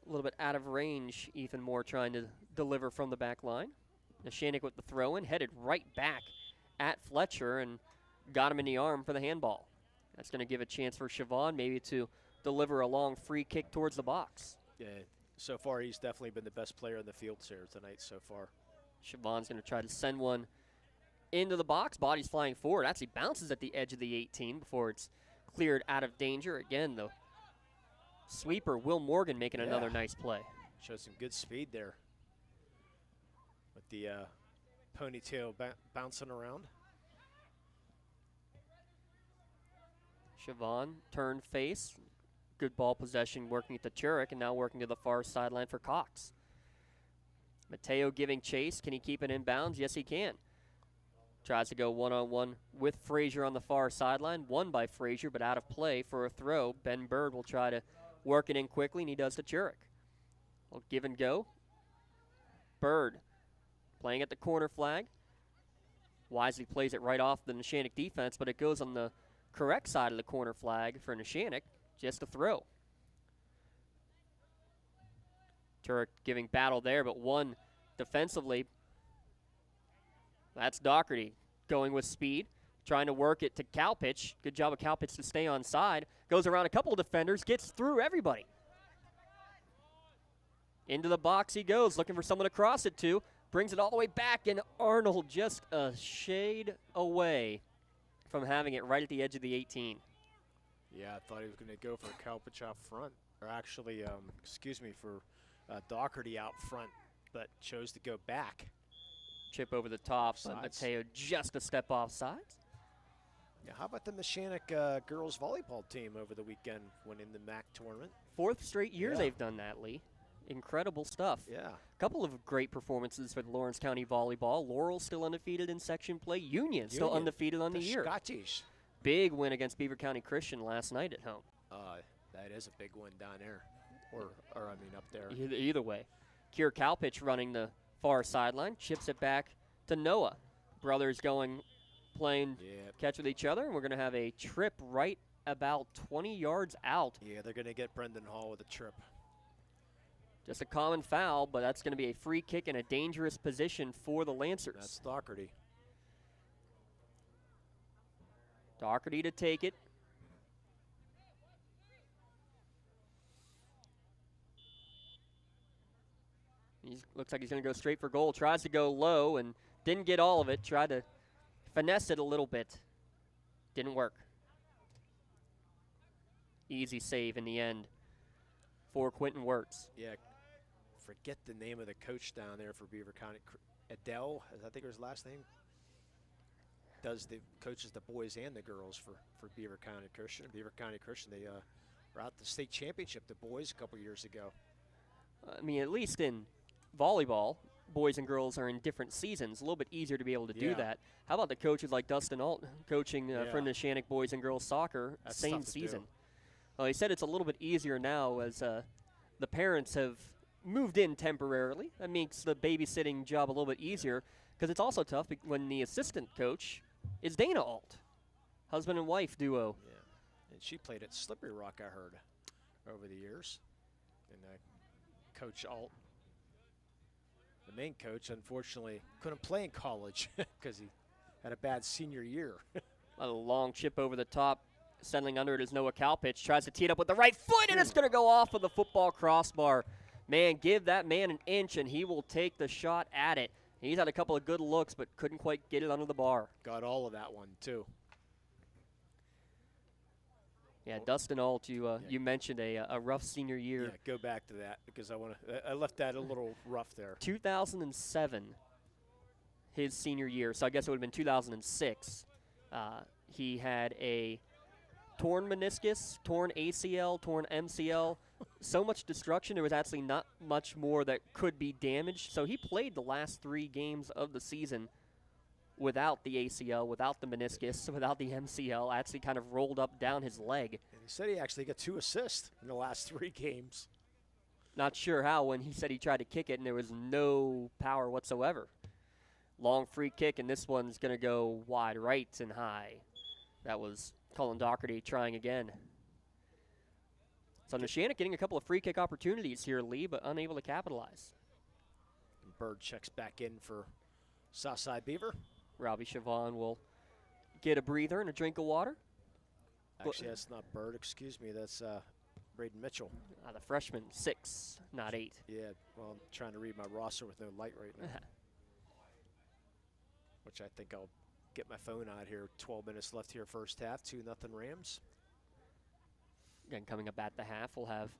a little bit out of range. Ethan Moore trying to deliver from the back line. Neshannock with the throw-in, headed right back at Fletcher and got him in the arm for the handball. That's going to give a chance for Siobhan maybe to deliver a long free kick towards the box. Yeah, so far he's definitely been the best player in the field here tonight so far. Siobhan's going to try to send one into the box. Body's flying forward. Actually bounces at the edge of the 18 before it's cleared out of danger. Again, the sweeper, Will Morgan, making another nice play. Showed some good speed there with the ponytail bouncing around. Siobhan, turn face. Good ball possession working to Turek, and now working to the far sideline for Cox. Mateo giving chase. Can he keep it in bounds? Yes, he can. Tries to go one-on-one with Frazier on the far sideline. Won by Frazier, but out of play for a throw. Ben Bird will try to work it in quickly, and he does to Turek. Well, give and go. Bird playing at the corner flag. Wisely plays it right off the Neshannock defense, but it goes on the correct side of the corner flag for Neshannock. Just a throw. Turek giving battle there, but one defensively. That's Doherty going with speed, trying to work it to Kalpich. Good job of Kalpich to stay on side. Goes around a couple of defenders, gets through everybody. Into the box he goes, looking for someone to cross it to. Brings it all the way back, and Arnold just a shade away from having it right at the edge of the 18. Yeah, I thought he was going to go for Kalpich out front, or actually, for Doherty out front, but chose to go back. Chip over the top, but Mateo just a step offside. Yeah, how about the Neshannock girls volleyball team over the weekend winning the MAC tournament? 4th straight year they've done that, Lee. Incredible stuff. Yeah. A couple of great performances for the Lawrence County volleyball. Laurel still undefeated in section play. Union still undefeated on the year. Scotties. Big win against Beaver County Christian last night at home. That is a big win down there, or up there. Either way. Kier Kalpich running the far sideline, chips it back to Noah. Brothers going playing Yeah. catch with each other, and we're going to have a trip right about 20 yards out. Yeah, they're going to get Brendan Hall with a trip. Just a common foul, but that's going to be a free kick in a dangerous position for the Lancers. That's Doherty. Doherty to take it. Looks like he's going to go straight for goal. Tries to go low and didn't get all of it. Tried to finesse it a little bit. Didn't work. Easy save in the end for Quentin Wirtz. Yeah, forget the name of the coach down there for Beaver County. Adele, I think was his last name. Coaches the boys and the girls for Beaver County Christian. Beaver County Christian, they were out the state championship, the boys, a couple years ago. I mean, at least in volleyball, boys and girls are in different seasons. A little bit easier to be able to do that. How about the coaches like Dustin Alt coaching for Neshannock boys and girls soccer, That's same tough to season? do. Well, he said it's a little bit easier now as the parents have moved in temporarily. That makes the babysitting job a little bit easier because it's also tough when the assistant coach is Dana Alt, husband and wife duo. Yeah, and she played at Slippery Rock, I heard, over the years. And Coach Alt, the main coach, unfortunately couldn't play in college because he had a bad senior year. A long chip over the top. Settling under it is Noah Kalpich. Tries to tee it up with the right foot, and it's going to go off of the football crossbar. Man, give that man an inch, and he will take the shot at it. He's had a couple of good looks, but couldn't quite get it under the bar. Got all of that one, too. Yeah, Dustin Alt, you mentioned a rough senior year. Yeah, go back to that because I left that a little rough there. 2007, his senior year, so I guess it would have been 2006. He had a torn meniscus, torn ACL, torn MCL. So much destruction, there was actually not much more that could be damaged. So he played the last 3 games of the season without the ACL, without the meniscus, without the MCL, actually kind of rolled up down his leg. And he said he actually got 2 assists in the last 3 games. Not sure how when he said he tried to kick it and there was no power whatsoever. Long free kick, and this one's going to go wide right and high. That was Colin Doherty trying again. So Neshannock getting a couple of free kick opportunities here, Lee, but unable to capitalize. And Bird checks back in for Southside Beaver. Robbie Chavon will get a breather and a drink of water. Actually, that's not Bird, excuse me. That's Braden Mitchell. The freshman, 6, not 8. Yeah, well, I'm trying to read my roster with no light right now. Which I think I'll get my phone out here. 12 minutes left here, first half. 2-0 Rams. Again, coming up at the half, we'll have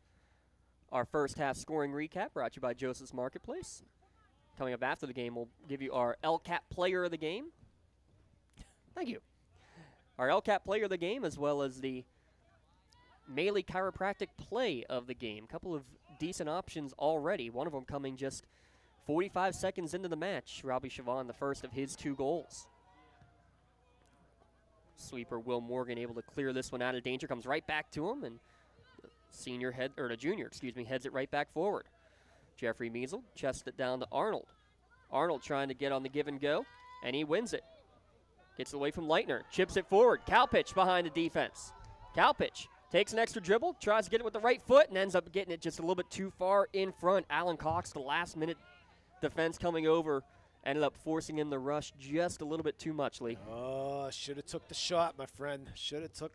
our first half scoring recap brought to you by Joseph's Marketplace. Coming up after the game, we'll give you our LCAP player of the game. Thank you. Our LCAP player of the game, as well as the Maley Chiropractic play of the game. A couple of decent options already. One of them coming just 45 seconds into the match. Robbie Chavon, the first of his 2 goals. Sweeper Will Morgan able to clear this one out of danger. Comes right back to him, and the junior heads it right back forward. Jeffrey Measle chests it down to Arnold. Arnold trying to get on the give and go, and he wins it. Gets it away from Leitner, chips it forward. Kalpich behind the defense. Kalpich takes an extra dribble, tries to get it with the right foot, and ends up getting it just a little bit too far in front. Alan Cox, the last-minute defense coming over, ended up forcing him to rush just a little bit too much, Lee. Oh, should have took the shot, my friend.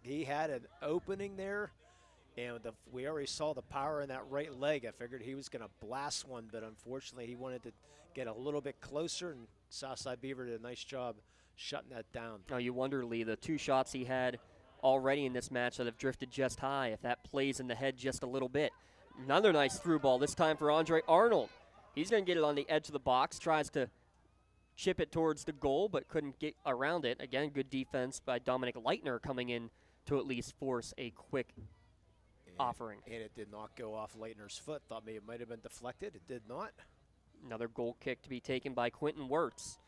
He had an opening there, and we already saw the power in that right leg. I figured he was going to blast one, but unfortunately he wanted to get a little bit closer, and Southside Beaver did a nice job shutting that down. Oh, you wonder, Lee, the 2 shots he had already in this match that have drifted just high, if that plays in the head just a little bit. Another nice through ball, this time for Andre Arnold. He's going to get it on the edge of the box, tries to chip it towards the goal, but couldn't get around it. Again, good defense by Dominic Leitner coming in to at least force a quick offering. And it did not go off Leitner's foot. Thought maybe it might have been deflected. It did not. Another goal kick to be taken by Quentin Wirtz.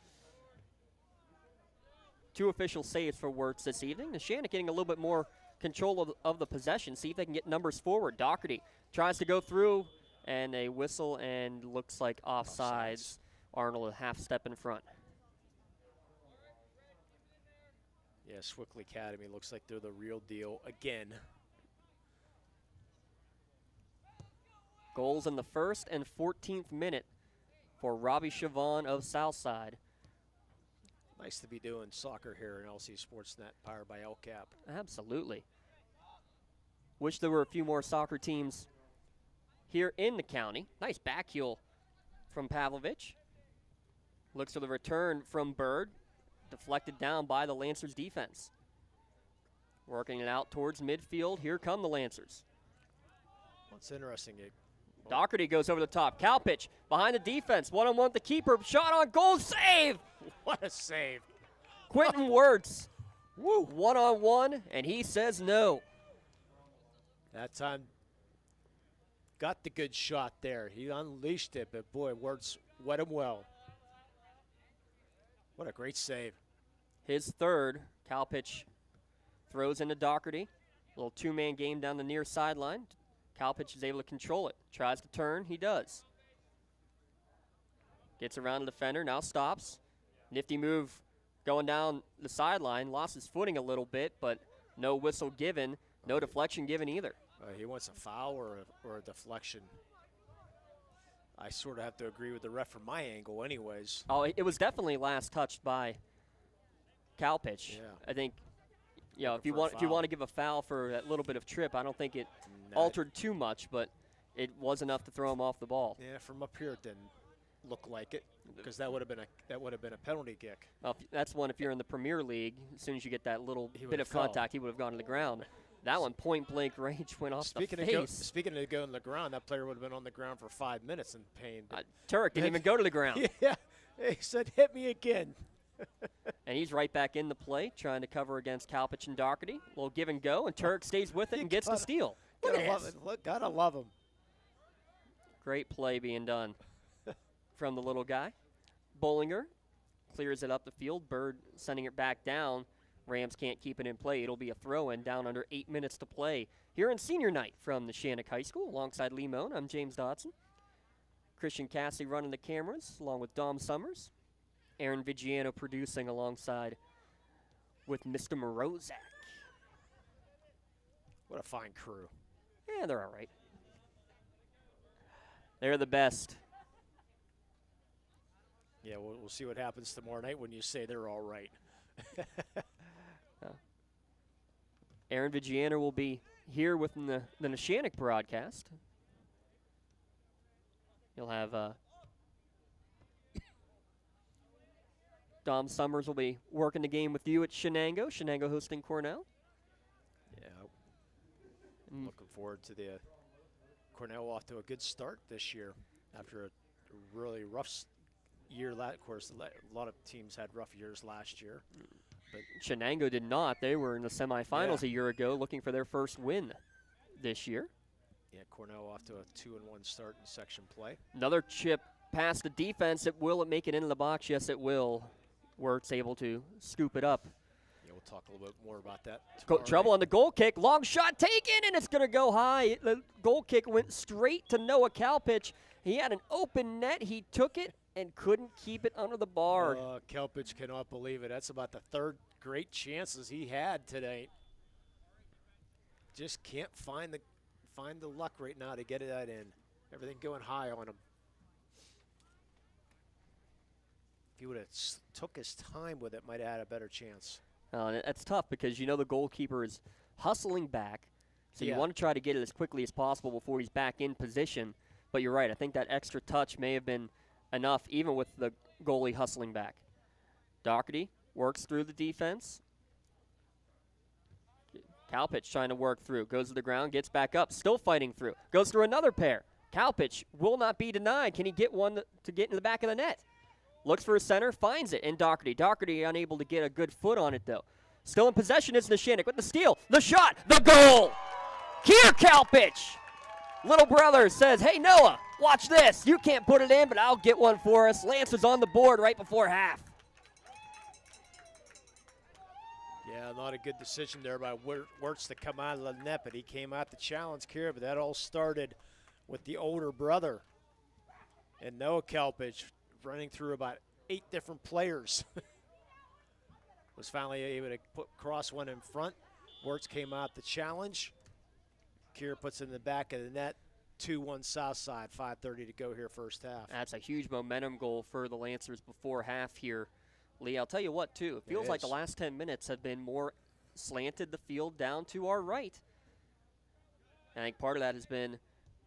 2 official saves for Wirtz this evening. Neshannock getting a little bit more control of the possession. See if they can get numbers forward. Doherty tries to go through, and a whistle, and looks like offsides. Arnold a half step in front. Yeah, Swickley Academy looks like they're the real deal again. Goals in the first and 14th minute for Robbie Chavon of Southside. Nice to be doing soccer here in LC SportsNet, powered by LCAP. Absolutely. Wish there were a few more soccer teams here in the county. Nice back heel from Pavlovich. Looks for the return from Bird. Deflected down by the Lancers defense. Working it out towards midfield. Here come the Lancers. What's interesting, Doherty goes over the top. Kalpich behind the defense. One-on-one with the keeper. Shot on goal. Save! what a save. Quentin Wirtz. Woo! One-on-one, and he says no. That time got the good shot there. He unleashed it, but boy, Wirtz wet him well. What a great save. His third. Kalpich throws into Doherty. Little two-man game down the near sideline. Kalpich is able to control it. Tries to turn. He does. Gets around the defender. Now stops. Nifty move going down the sideline. Lost his footing a little bit, but no whistle given. No deflection given either. He wants a foul or a deflection. I sort of have to agree with the ref from my angle anyways. Oh, it was definitely last touched by Kalpich. Yeah. I think, if you want to give a foul for that little bit of trip, I don't think it altered too much, but it was enough to throw him off the ball. Yeah, from up here it didn't look like it, because that would have been a penalty kick. Well, that's one if you're in the Premier League. As soon as you get that little bit of fell. contact, he would have gone to the ground. That one point blank range went off the face. Speaking of going to the ground, that player would have been on the ground for 5 minutes in pain. Turek didn't even go to the ground. Yeah, he said, "Hit me again." And he's right back in the play, trying to cover against Kalpich and Doherty. A little give and go, and Turek stays with it and gets the steal. Gotta love him. Great play being done from the little guy. Bollinger clears it up the field. Bird sending it back down. Rams can't keep it in play. It'll be a throw-in down under 8 minutes to play here in senior night from Neshannock High School. Alongside Lee Moan, I'm James Dodson. Christian Cassidy running the cameras along with Dom Summers. Aaron Vigiano producing alongside with Mr. Morozak. What a fine crew. Yeah, they're all right. They're the best. Yeah, we'll see what happens tomorrow night when you say they're all right. Aaron Vigiano will be here with the Neshannock broadcast. You'll have Dom Summers will be working the game with you at Shenango. Shenango hosting Cornell. Yeah, looking forward to the Cornell off to a good start this year after a really rough year. Of course, a lot of teams had rough years last year. But Shenango did not. They were in the semifinals a year ago looking for their first win this year. Yeah, Cornell off to a 2-1 start in section play. Another chip past the defense. Will it make it into the box? Yes, it will. Wirtz able to scoop it up. Yeah, we'll talk a little bit more about that. Trouble on the goal kick. Long shot taken, and it's going to go high. The goal kick went straight to Noah Kalpich. He had an open net. He took it and couldn't keep it under the bar. Kalpich cannot believe it. That's about the third great chances he had tonight. Just can't find the luck right now to get that in. Everything going high on him. If he would have took his time with it, might have had a better chance. That's tough because the goalkeeper is hustling back, so you want to try to get it as quickly as possible before he's back in position. But you're right. I think that extra touch may have been enough, even with the goalie hustling back. Doherty works through the defense. Kalpich trying to work through. Goes to the ground, gets back up, still fighting through. Goes through another pair. Kalpich will not be denied. Can he get one to get in the back of the net? Looks for a center, finds it in Doherty. Doherty unable to get a good foot on it, though. Still in possession is Neshannock with the steal, the shot, the goal! Here, Kalpich! Little brother says, hey, Noah, watch this. You can't put it in, but I'll get one for us. Lancers on the board right before half. Yeah, not a good decision there by Wirtz to come out of the net, but he came out to challenge here, but that all started with the older brother. And Noah Kalpich running through about 8 different players. was finally able to cross one in front. Wirtz came out the challenge. Kier puts it in the back of the net. 2-1 Southside, 5:30 to go here first half. That's a huge momentum goal for the Lancers before half here. Lee, I'll tell you what, too. It feels like the last 10 minutes have been more slanted the field down to our right. I think part of that has been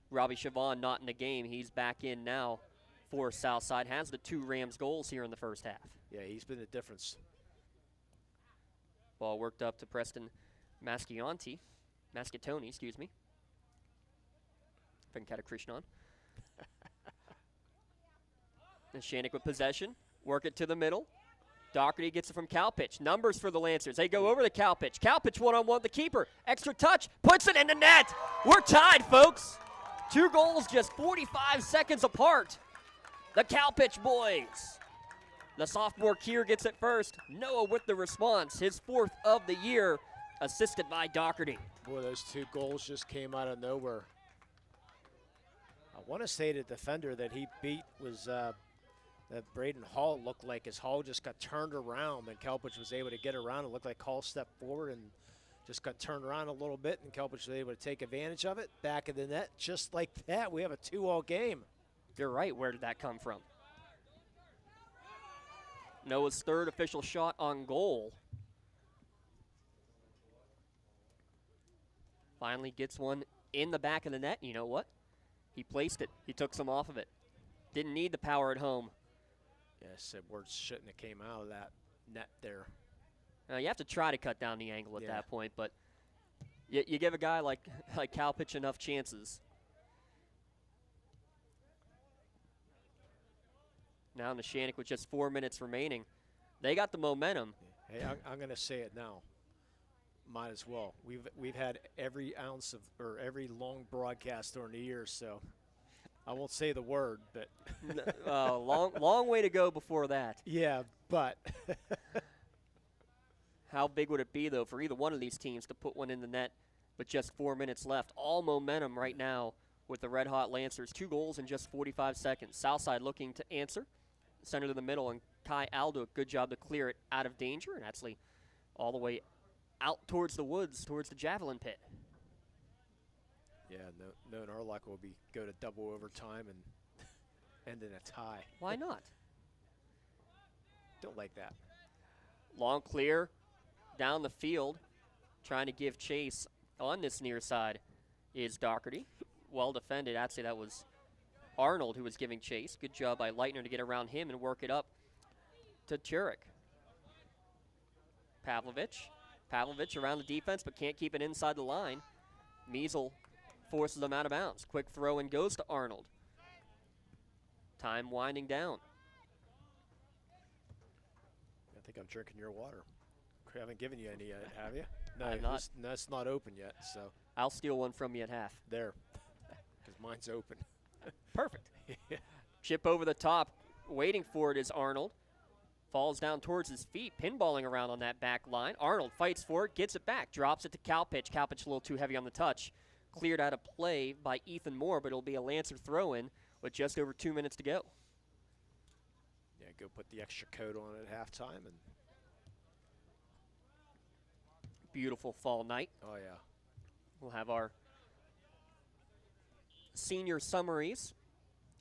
Robbie Chavon not in the game. He's back in now for Southside. Has the 2 Rams goals here in the first half. Yeah, he's been the difference. Ball worked up to Preston Masciatoni, excuse me. Venkatekrishnan. Neshannock with possession. Work it to the middle. Doherty gets it from Kalpich. Numbers for the Lancers. They go over to Kalpich. Kalpich one-on-one with the keeper. Extra touch. Puts it in the net. We're tied, folks. 2 goals just 45 seconds apart. The Kalpich boys. The sophomore Kier gets it first. Noah with the response. His 4th of the year, assisted by Doherty. Boy, those 2 goals just came out of nowhere. I want to say the defender that he beat was that Braden Hall. Looked like his Hall just got turned around, and Kalpich was able to get around. It looked like Hall stepped forward and just got turned around a little bit, and Kalpich was able to take advantage of it. Back of the net, just like that. We have a 2-2 game. You're right. Where did that come from? Noah's 3rd official shot on goal. Finally gets one in the back of the net. You know what? He placed it. He took some off of it. Didn't need the power at home. Yeah, Sid Wirtz shouldn't have came out of that net there. You have to try to cut down the angle at that point, but you give a guy like Kalpich enough chances. Now Neshannock with just 4 minutes remaining. They got the momentum. Hey, I'm going to say it now. Might as well. We've had every ounce of, or every long broadcast during the year, so I won't say the word, but long way to go before that. Yeah, but how big would it be though for either one of these teams to put one in the net with just 4 minutes left? All momentum right now with the Red Hot Lancers. 2 goals in just 45 seconds. Southside looking to answer. Center to the middle, and Kai Aldo, good job to clear it out of danger, and actually all the way out towards the woods, towards the javelin pit. Yeah, knowing our luck will be go to double overtime and end in a tie. Why not? Don't like that. Long clear down the field, trying to give chase on this near side is Doherty. Well defended. Actually, that was Arnold who was giving chase. Good job by Leitner to get around him and work it up to Turek. Pavlovich around the defense, but can't keep it inside the line. Measle forces them out of bounds. Quick throw and goes to Arnold. Time winding down. I think I'm drinking your water. I haven't given you any yet, have you? No, I'm not. That's not open yet, so. I'll steal one from you at half. There, because mine's open. Perfect. Yeah. Chip over the top, waiting for it is Arnold. Falls down towards his feet, pinballing around on that back line. Arnold fights for it, gets it back, drops it to Kalpich. Kalpich a little too heavy on the touch. Cleared out of play by Ethan Moore, but it'll be a Lancer throw-in with just over 2 minutes to go. Yeah, go put the extra coat on at halftime. And beautiful fall night. oh, yeah. We'll have our senior summaries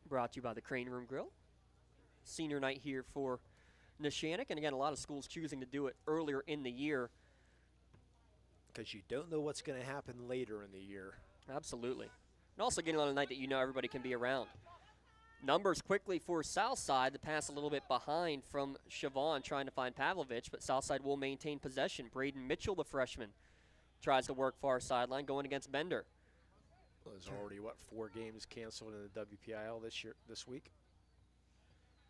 brought to you by the Crane Room Grill. Senior night here for Neshannock, and again, a lot of schools choosing to do it earlier in the year. Because you don't know what's going to happen later in the year. Absolutely. And also getting on a night that you know everybody can be around. Numbers quickly for Southside. The pass a little bit behind from Chavon trying to find Pavlovich, but Southside will maintain possession. Braden Mitchell, the freshman, tries to work far sideline, going against Bender. Well, there's already, 4 games canceled in the WPIL this week?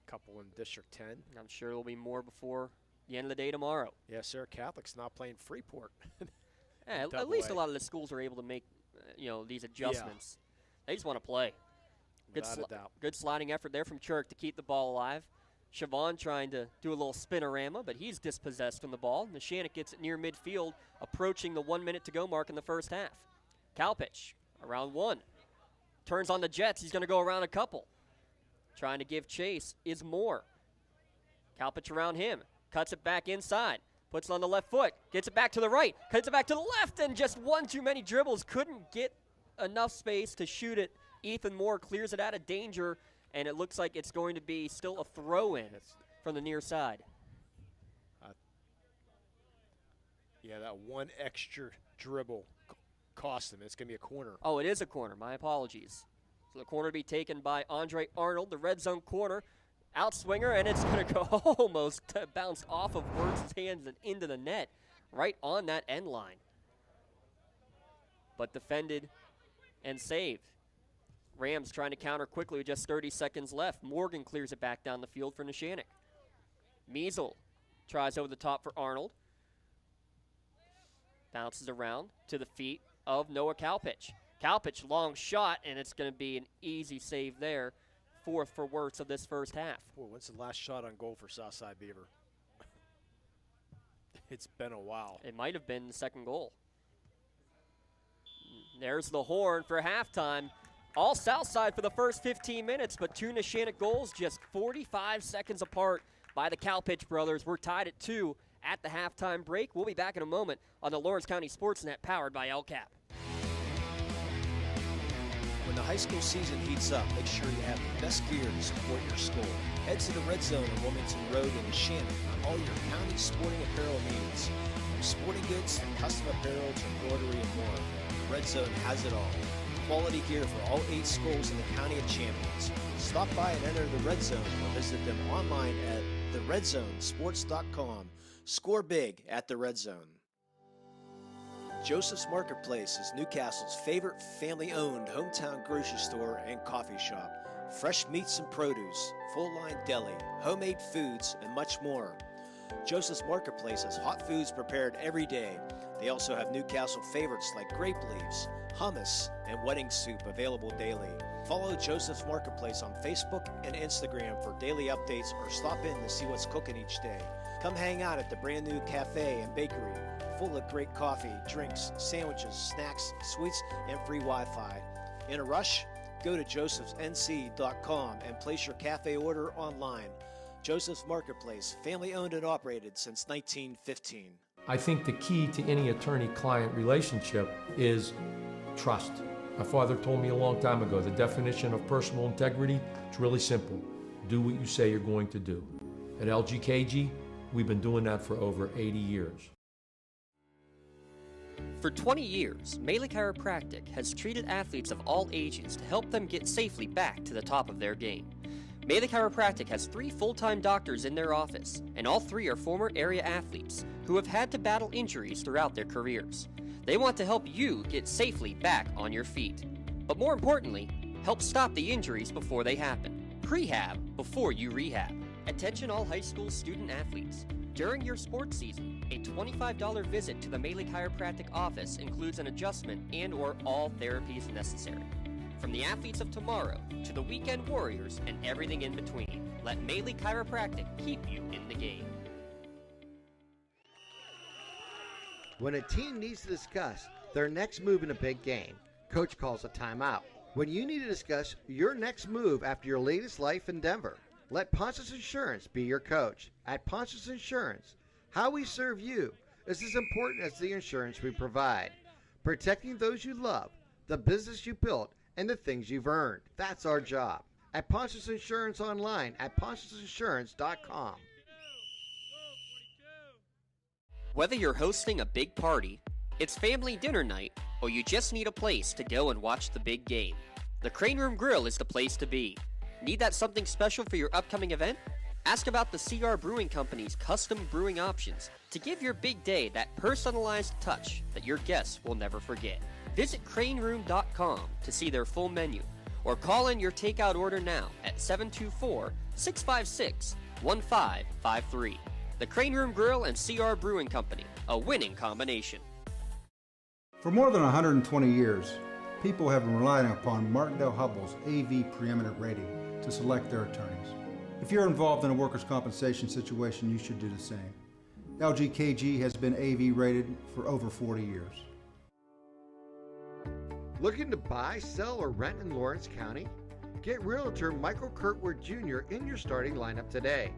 Couple in District 10. I'm sure there'll be more before the end of the day tomorrow. Yeah, Sarah Catholic's not playing Freeport. Yeah, at least a lot of the schools are able to make these adjustments. Yeah. They just want to play. Without a doubt. Good sliding effort there from Turek to keep the ball alive. Chavon trying to do a little spinorama, but he's dispossessed from the ball. Neshannock gets it near midfield, approaching the 1 minute to go mark in the first half. Kalpich around 1. Turns on the Jets. He's going to go around a couple. Trying to give chase is Moore. Kalpich around him. Cuts it back inside. Puts it on the left foot, gets it back to the right, cuts it back to the left, and just one too many dribbles. Couldn't get enough space to shoot it. Ethan Moore clears it out of danger, and it looks like it's going to be still a throw-in from the near side. Yeah, that one extra dribble cost him. It's going to be a corner. Oh, it is a corner. My apologies. So the corner to be taken by Andre Arnold, the red zone corner. Outswinger, and it's going to go almost bounce off of Wirtz' hands and into the net, right on that end line. But defended and saved. Rams trying to counter quickly with just 30 seconds left. Morgan clears it back down the field for Neshannock. Measle tries over the top for Arnold. Bounces around to the feet of Noah Kalpich. Kalpich, long shot, and it's going to be an easy save there. Fourth for Wirtz of this first half. Boy, when's the last shot on goal for Southside Beaver? It's been a while. It might have been the second goal. There's the horn for halftime. All Southside for the first 15 minutes, but two Neshannock goals just 45 seconds apart by the Kalpich brothers. We're tied at 2 at the halftime break. We'll be back in a moment on the Lawrence County SportsNet powered by LCAP. When the high school season heats up, make sure you have the best gear to support your school. Head to the Red Zone on Wilmington Road in Neshannock for all your county sporting apparel needs. From sporting goods to custom apparel to embroidery and more, the Red Zone has it all. Quality gear for all 8 schools in the County of Champions. Stop by and enter the Red Zone or visit them online at theredzonesports.com. Score big at the Red Zone. Joseph's Marketplace is Newcastle's favorite family-owned hometown grocery store and coffee shop. Fresh meats and produce, full-line deli, homemade foods, and much more. Joseph's Marketplace has hot foods prepared every day. They also have Newcastle favorites like grape leaves, hummus, and wedding soup available daily. Follow Joseph's Marketplace on Facebook and Instagram for daily updates or stop in to see what's cooking each day. Come hang out at the brand new cafe and bakery, full of great coffee, drinks, sandwiches, snacks, sweets, and free Wi-Fi. In a rush? Go to josephsnc.com and place your cafe order online. Joseph's Marketplace, family owned and operated since 1915. I think the key to any attorney-client relationship is trust. My father told me a long time ago, the definition of personal integrity is really simple. Do what you say you're going to do. At LGKG, we've been doing that for over 80 years. For 20 years, Melee Chiropractic has treated athletes of all ages to help them get safely back to the top of their game. Melee Chiropractic has 3 full-time doctors in their office, and all 3 are former area athletes who have had to battle injuries throughout their careers. They want to help you get safely back on your feet. But more importantly, help stop the injuries before they happen. Prehab before you rehab. Attention all high school student athletes. During your sports season, a $25 visit to the Melee Chiropractic office includes an adjustment and/or all therapies necessary. From the athletes of tomorrow to the weekend warriors and everything in between, let Melee Chiropractic keep you in the game. When a team needs to discuss their next move in a big game, coach calls a timeout. When you need to discuss your next move after your latest life endeavor, let Ponce's Insurance be your coach. At Ponce's Insurance, how we serve you is as important as the insurance we provide. Protecting those you love, the business you built, and the things you've earned. That's our job. At Ponce's Insurance online at poncesinsurance.com. Whether you're hosting a big party, it's family dinner night, or you just need a place to go and watch the big game, the Crane Room Grill is the place to be. Need that something special for your upcoming event? Ask about the CR Brewing Company's custom brewing options to give your big day that personalized touch that your guests will never forget. Visit craneroom.com to see their full menu, or call in your takeout order now at 724-656-1553. The Crane Room Grill and CR Brewing Company, a winning combination. For more than 120 years, people have been relying upon Martindale Hubbell's AV preeminent rating to select their attorneys. If you're involved in a workers' compensation situation, you should do the same. LGKG has been AV rated for over 40 years. Looking to buy, sell, or rent in Lawrence County? Get Realtor Michael Kurtwood Jr. in your starting lineup today.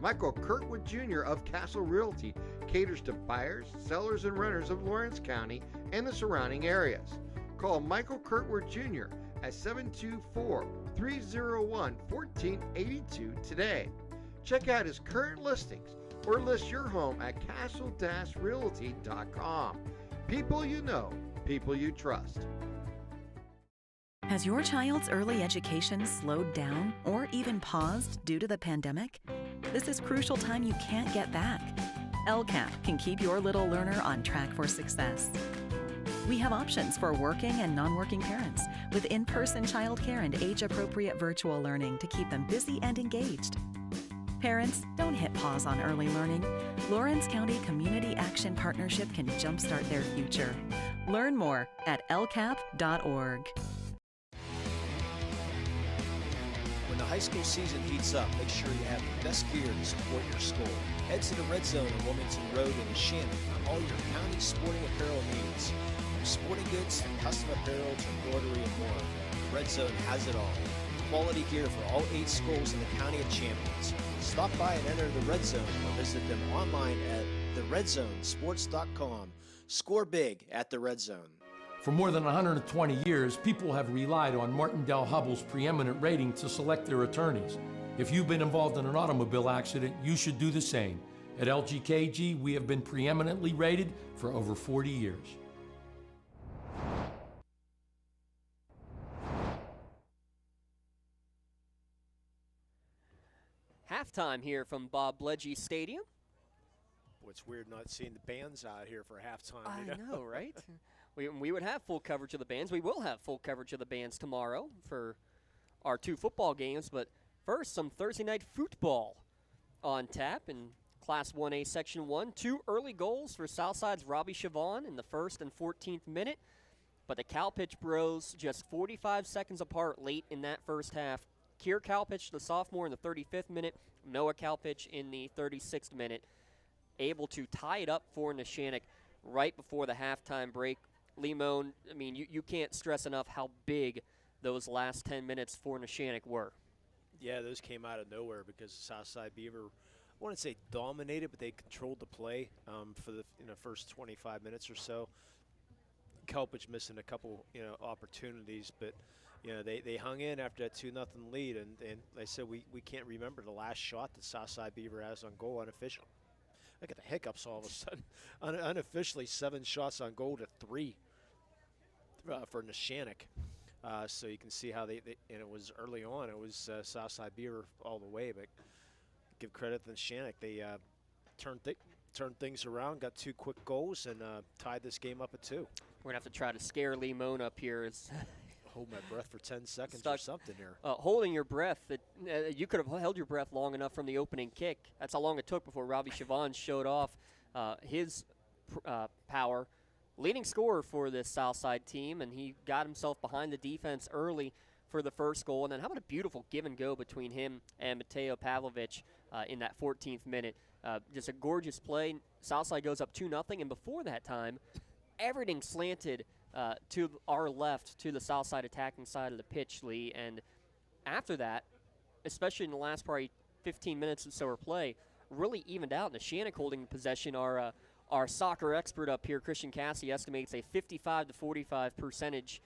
Michael Kirkwood Jr. of Castle Realty caters to buyers, sellers, and renters of Lawrence County and the surrounding areas. Call Michael Kirkwood Jr. at 724-301-1482 today. Check out his current listings or list your home at castle-realty.com. People you know, people you trust. Has your child's early education slowed down or even paused due to the pandemic? This is crucial time you can't get back. LCAP can keep your little learner on track for success. We have options for working and non-working parents with in-person childcare and age-appropriate virtual learning to keep them busy and engaged. Parents, don't hit pause on early learning. Lawrence County Community Action Partnership can jumpstart their future. Learn more at lcap.org. When the high school season heats up, make sure you have the best gear to support your school. Head to the Red Zone on Wilmington Road in Neshannock for all your county sporting apparel needs. From sporting goods to custom apparel to embroidery and more, Red Zone has it all. Quality gear for all 8 schools in the County of Champions. Stop by and enter the Red Zone or visit them online at theredzonesports.com. Score big at the Red Zone. For more than 120 years, people have relied on Martindale Hubbell's preeminent rating to select their attorneys. If you've been involved in an automobile accident, you should do the same. At LGKG, we have been preeminently rated for over 40 years. Halftime here from Bob Bledgy Stadium. Boy, it's weird not seeing the bands out here for halftime. I know, right? We would have full coverage of the bands. We will have full coverage of the bands tomorrow for our 2 football games. But first, some Thursday night football on tap in Class 1A Section 1. 2 early goals for Southside's Robbie Chavon in the 1st and 14th minute. But the Cowpitch Bros just 45 seconds apart late in that first half. Kier Cowpitch, the sophomore, in the 35th minute. Noah Cowpitch in the 36th minute. Able to tie it up for Neshannock right before the halftime break. Limon, I mean, you can't stress enough how big those last 10 minutes for Neshannock were. Yeah, those came out of nowhere because Southside Beaver, I wouldn't say dominated, but they controlled the play for the first 25 minutes or so. Kelpich missing a couple opportunities, but they hung in after that 2-0 lead, and they said we can't remember the last shot that Southside Beaver has on goal unofficial. Look at the hiccups all of a sudden. Unofficially 7 shots on goal to 3 for Neshannock. So you can see how and it was early on. It was Southside Beaver all the way, but give credit to Neshannock. They turned things around, got 2 quick goals, and tied this game up at 2. We're going to have to try to scare Limon up here. Hold my breath for 10 seconds or something here. Holding your breath, you could have held your breath long enough from the opening kick. That's how long it took before Robbie Chavon showed off his power. Leading scorer for this Southside team, and he got himself behind the defense early for the first goal. And then how about a beautiful give and go between him and Mateo Pavlovich in that 14th minute. Just a gorgeous play. Southside goes up 2-0, and before that time, everything slanted to our left, to the Southside attacking side of the pitch, Lee. And after that, especially in the last probably 15 minutes or so of play, really evened out. Neshannock holding possession. Our soccer expert up here, Christian Cassie, estimates a 55 to 45%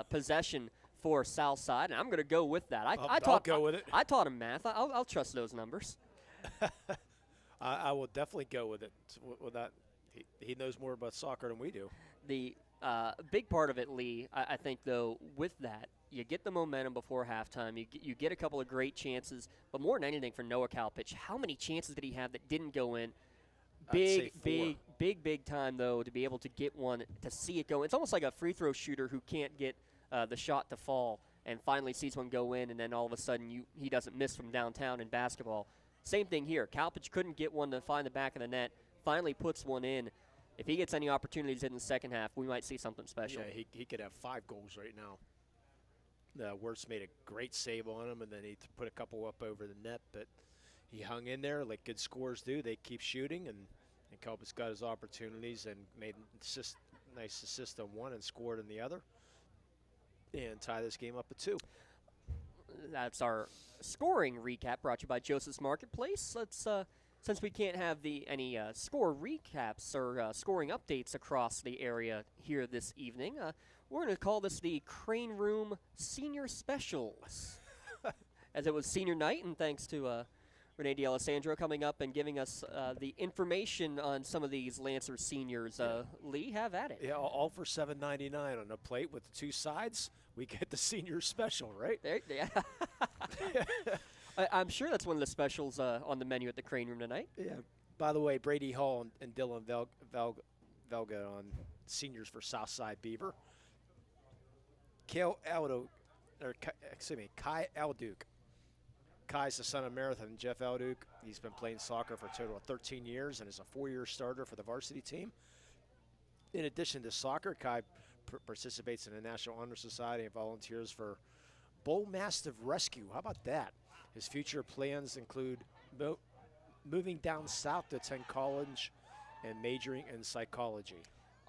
possession for Southside, and I'm going to go with that. I'll go with it. I taught him math. I'll trust those numbers. I will definitely go with it. With that, he knows more about soccer than we do. The big part of it, Lee, I think, though, with that, you get the momentum before halftime. You get a couple of great chances, but more than anything for Noah Cowpitch, how many chances did he have that didn't go in? Big time, though, to be able to get one, to see it go. It's almost like a free throw shooter who can't get the shot to fall and finally sees one go in, and then all of a sudden he doesn't miss from downtown in basketball. Same thing here. Cowpitch couldn't get one to find the back of the net, finally puts one in. If he gets any opportunities in the second half, we might see something special. Yeah, he could have 5 goals right now. Wirtz made a great save on him, and then he put a couple up over the net, but he hung in there like good scorers do. They keep shooting, and Kelpis got his opportunities and made a nice assist on one and scored on the other, and tie this game up at 2. That's our scoring recap brought to you by Joseph's Marketplace. Let's since we can't have any score recaps or scoring updates across the area here this evening, we're going to call this the Crane Room Senior Specials, as it was senior night, and thanks to Renee D'Alessandro coming up and giving us the information on some of these Lancer seniors. Lee, have at it. Yeah, all for $7.99 on a plate with 2 sides. We get the senior special, right? Yeah. I'm sure that's one of the specials on the menu at the Crane Room tonight. Yeah. By the way, Brady Hall and Dylan Velga on seniors for Southside Beaver. Kai Alduke. Kai's the son of Marathon and Jeff Alduke. He's been playing soccer for a total of 13 years and is a 4-year starter for the varsity team. In addition to soccer, Kai participates in the National Honor Society and volunteers for Bull Mastiff Rescue. How about that? His future plans include moving down south to attend college and majoring in psychology.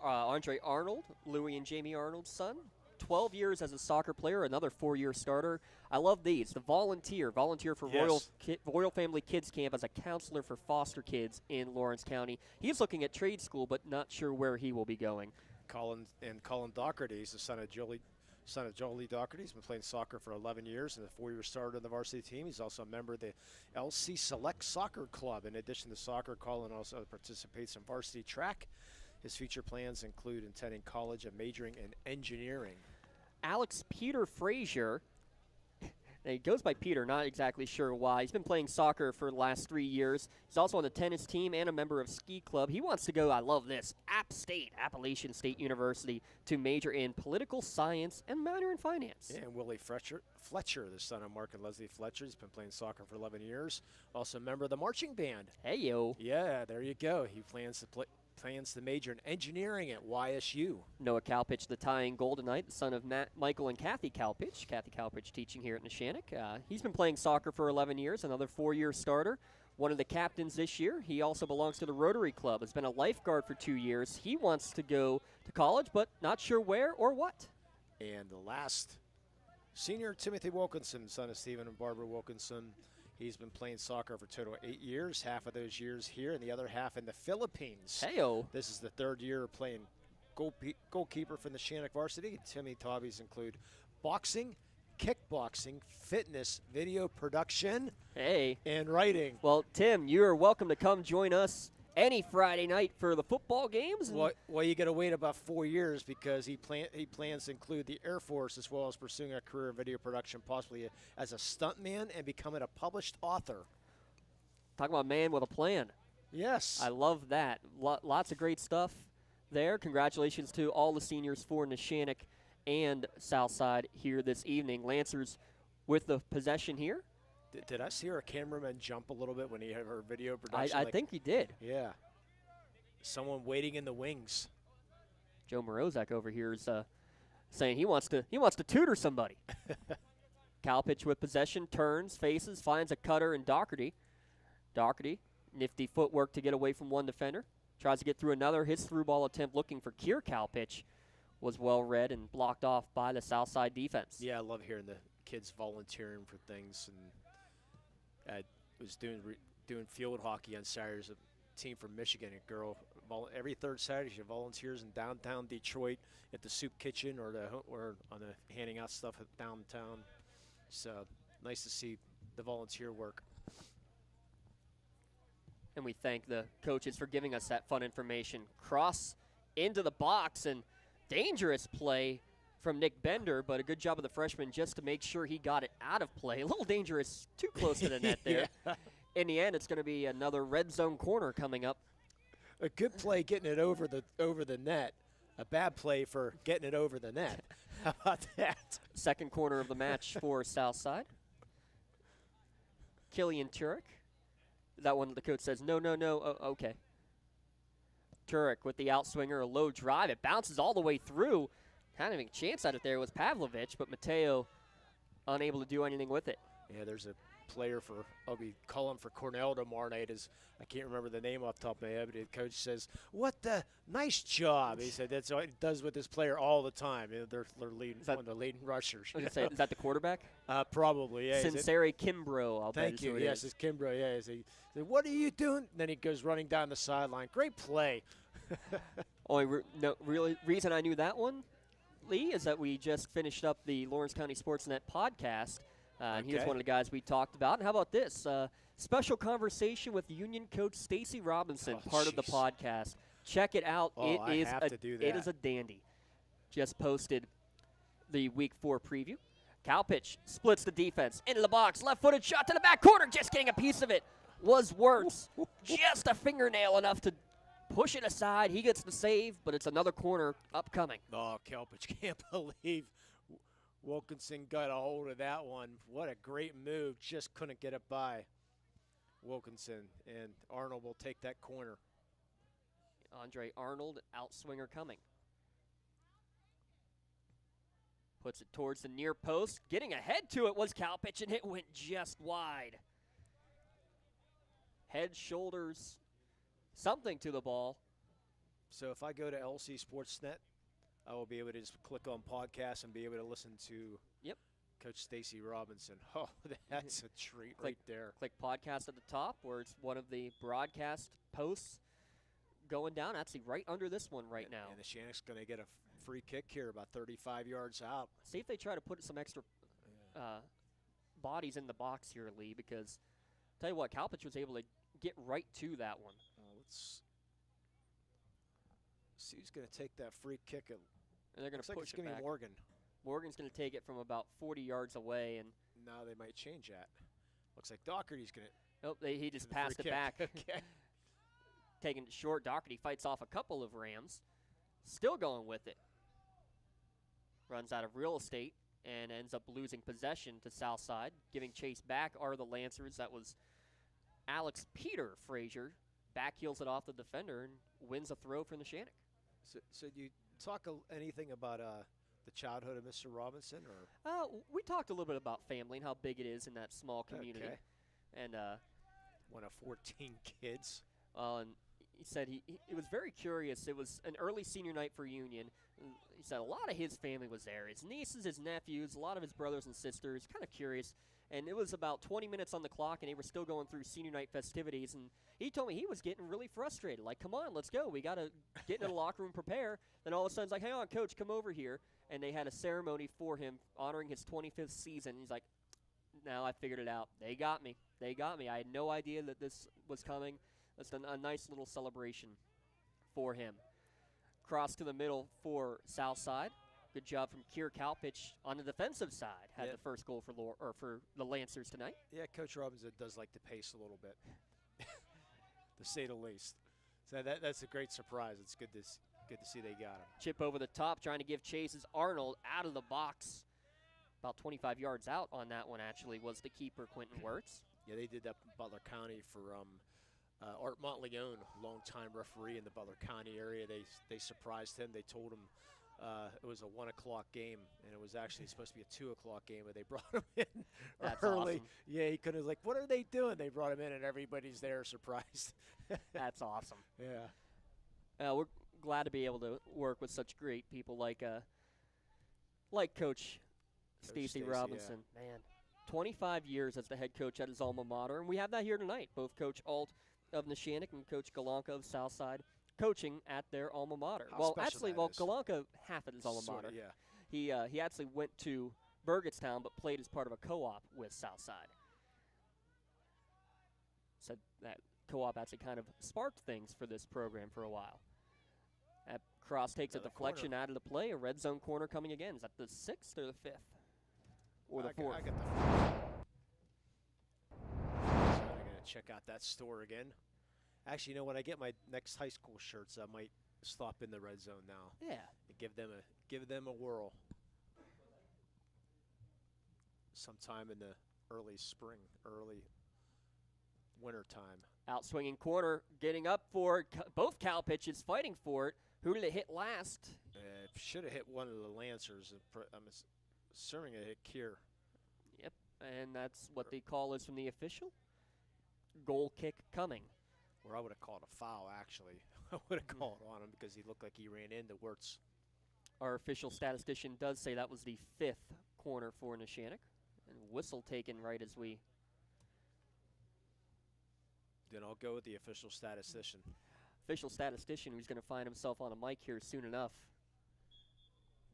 Andre Arnold, Louis and Jamie Arnold's son. 12 years as a soccer player, another 4-year starter. I love these. The volunteer for Yes. Royal Family Kids Camp as a counselor for foster kids in Lawrence County. He's looking at trade school, but not sure where he will be going. Colin Doherty is the son of Jolie Doherty. He's been playing soccer for 11 years and a 4-year starter on the varsity team. He's also a member of the LC Select Soccer Club. In addition to soccer, Colin also participates in varsity track. His future plans include attending college and majoring in engineering. Alex Peter Frazier. Now, he goes by Peter, not exactly sure why. He's been playing soccer for the last 3 years. He's also on the tennis team and a member of Ski Club. He wants to go, I love this, Appalachian State University, to major in political science and minor in finance. Yeah, and Willie Fletcher, the son of Mark and Leslie Fletcher. He's been playing soccer for 11 years. Also a member of the marching band. Hey, yo. Yeah, there you go. He plans to major in engineering at YSU. Noah Kalpich, the tying goal tonight, the son of Michael and Kathy Kalpich. Kathy Kalpich teaching here at Neshannock. He's been playing soccer for 11 years, another 4-year starter. One of the captains this year. He also belongs to the Rotary Club. Has been a lifeguard for 2 years. He wants to go to college, but not sure where or what. And the last senior, Timothy Wilkinson, son of Stephen and Barbara Wilkinson. He's been playing soccer for a total of 8 years, half of those years here and the other half in the Philippines. Hey-o. This is the 3rd year playing goalkeeper for the Neshannock varsity. Timmy hobbies include boxing, kickboxing, fitness, video production, and writing. Well, Tim, you are welcome to come join us any Friday night for the football games. Well, you got to wait about 4 years because he plans to include the Air Force as well as pursuing a career in video production, possibly as a stuntman and becoming a published author. Talking about a man with a plan. Yes. I love that. Lots of great stuff there. Congratulations to all the seniors for Neshannock and Southside here this evening. Lancers with the possession here. Did I see our cameraman jump a little bit when he had her video production? I think he did. Yeah. Someone waiting in the wings. Joe Morozak over here is saying he wants to tutor somebody. Kalpich with possession, turns, faces, finds a cutter in Doherty. Doherty, nifty footwork to get away from one defender. Tries to get through another. His through ball attempt looking for Kier Kalpich was well read and blocked off by the Southside defense. Yeah, I love hearing the kids volunteering for things. And I was doing field hockey on Saturdays. A team from Michigan, a girl, every 3rd Saturday she volunteers in downtown Detroit at the soup kitchen or on the handing out stuff at downtown. So nice to see the volunteer work. And we thank the coaches for giving us that fun information. Cross into the box and dangerous play from Nick Bender, but a good job of the freshman just to make sure he got it out of play. A little dangerous, too close to the net there. Yeah. In the end, it's going to be another red zone corner coming up. A good play getting it over the net. A bad play for getting it over the net. How about that? Second corner of the match for Southside. Killian Turek. That one the coach says, no. Oh, okay. Turek with the outswinger, a low drive. It bounces all the way through. Kind of having a chance at it there was Pavlovich, but Mateo unable to do anything with it. Yeah, there's a player for, I'll be calling for Cornell tomorrow night. I can't remember the name off the top of my head, but the coach says, "What the nice job." He said that's what he does with his player all the time. They're leading, one of the leading rushers. I was gonna say, is that the quarterback? Probably, yeah. Sincere Kimbrough, I'll bet. Thank you. Yes, it's Kimbrough. Yeah, he said, "What are you doing?" And then he goes running down the sideline. Great play. Only reason I knew that one, Lee, is that we just finished up the Lawrence County SportsNet podcast, and he was one of the guys we talked about. And how about this? Special conversation with Union coach Stacy Robinson, part of the podcast. Check it out. I have to do that. It is a dandy. Just posted the Week 4 preview. Cow pitch, splits the defense, into the box, left-footed shot to the back corner, just getting a piece of it. Was Wirtz just a fingernail enough to push it aside. He gets the save, but it's another corner upcoming. Oh, Kelpich can't believe Wilkinson got a hold of that one. What a great move. Just couldn't get it by Wilkinson, and Arnold will take that corner. Andre Arnold, outswinger coming. Puts it towards the near post. Getting ahead to it was Kalpich, and it went just wide. Head, shoulders, something to the ball. So if I go to LC SportsNet, I will be able to just click on podcast and be able to listen to Coach Stacy Robinson. Oh, that's a treat right there. Click podcast at the top, where it's one of the broadcast posts going down. Actually, right under this one right now. And the Neshannock's going to get a free kick here about 35 yards out. See if they try to put some extra bodies in the box here, Lee, because tell you what, Kalpich was able to get right to that one. Let's see who's going to take that free kick. And they're going to push it's going to be Morgan. Morgan's going to take it from about 40 yards away, and now they might change that. Looks like Doherty's going to. Nope, he just passed it back. Okay. Taking it short. Doherty fights off a couple of Rams. Still going with it. Runs out of real estate and ends up losing possession to Southside. Giving chase back are the Lancers. That was Alex Peter Frazier. Back heels it off the defender and wins a throw for Neshannock. So do you talk anything about the childhood of Mr. Robinson? Or? We talked a little bit about family and how big it is in that small community. Okay. And one of 14 kids. And he said he was very curious. It was an early senior night for Union. He said a lot of his family was there. His nieces, his nephews, a lot of his brothers and sisters. Kind of curious. And it was about 20 minutes on the clock, and they were still going through senior night festivities. And he told me he was getting really frustrated. Like, come on, let's go. We got to get in the locker room, prepare. Then all of a sudden, it's like, hang on, Coach, come over here. And they had a ceremony for him honoring his 25th season. He's like, now I figured it out. They got me. They got me. I had no idea that this was coming. That's a nice little celebration for him. Cross to the middle for Southside. Good job from Kier Kalpich on the defensive side. Had the first goal for the Lancers tonight. Yeah, Coach Robinson does like to pace a little bit, to say the least. So that's a great surprise. It's good to see they got him. Chip over the top, trying to give chase is Arnold out of the box. About 25 yards out on that one, actually, was the keeper, Quentin Wirtz. Yeah, they did that in Butler County for Art Montleone, longtime referee in the Butler County area. They surprised him. They told him it was a 1 o'clock game, and it was actually supposed to be a 2 o'clock game, but they brought him in early. Awesome. Yeah, he couldn't. Like, what are they doing? They brought him in, and everybody's there surprised. That's awesome. Yeah. We're glad to be able to work with such great people like Coach Stacy Robinson. Yeah. Man, 25 years as the head coach at his alma mater, and we have that here tonight. Both Coach Alt of Neshannock and Coach Galanka of Southside coaching at their alma mater. Galanka half at his alma mater. Yeah. He actually went to Burgettstown but played as part of a co-op with Southside. Said that co-op actually kind of sparked things for this program for a while. That cross takes a deflection out of the play. A red zone corner coming again. Is that the 6th or the 5th? Or the 4th? I got the 4th. So I'm going to check out that store again. Actually, when I get my next high school shirts, I might stop in the red zone now. Yeah. And give them a whirl. Sometime in the early spring, early winter time. Outswinging corner, getting up for it. Both Kalpiches fighting for it. Who did it hit last? Should have hit one of the Lancers. I'm assuming it hit Kier. Yep. And that's what the call is from the official. Goal kick coming. Or I would have called a foul, actually. I would have called on him because he looked like he ran into Wirtz. Our official statistician does say that was the 5th corner for Neshannock. And whistle taken right as we... Then I'll go with the official statistician. Official statistician who's going to find himself on a mic here soon enough.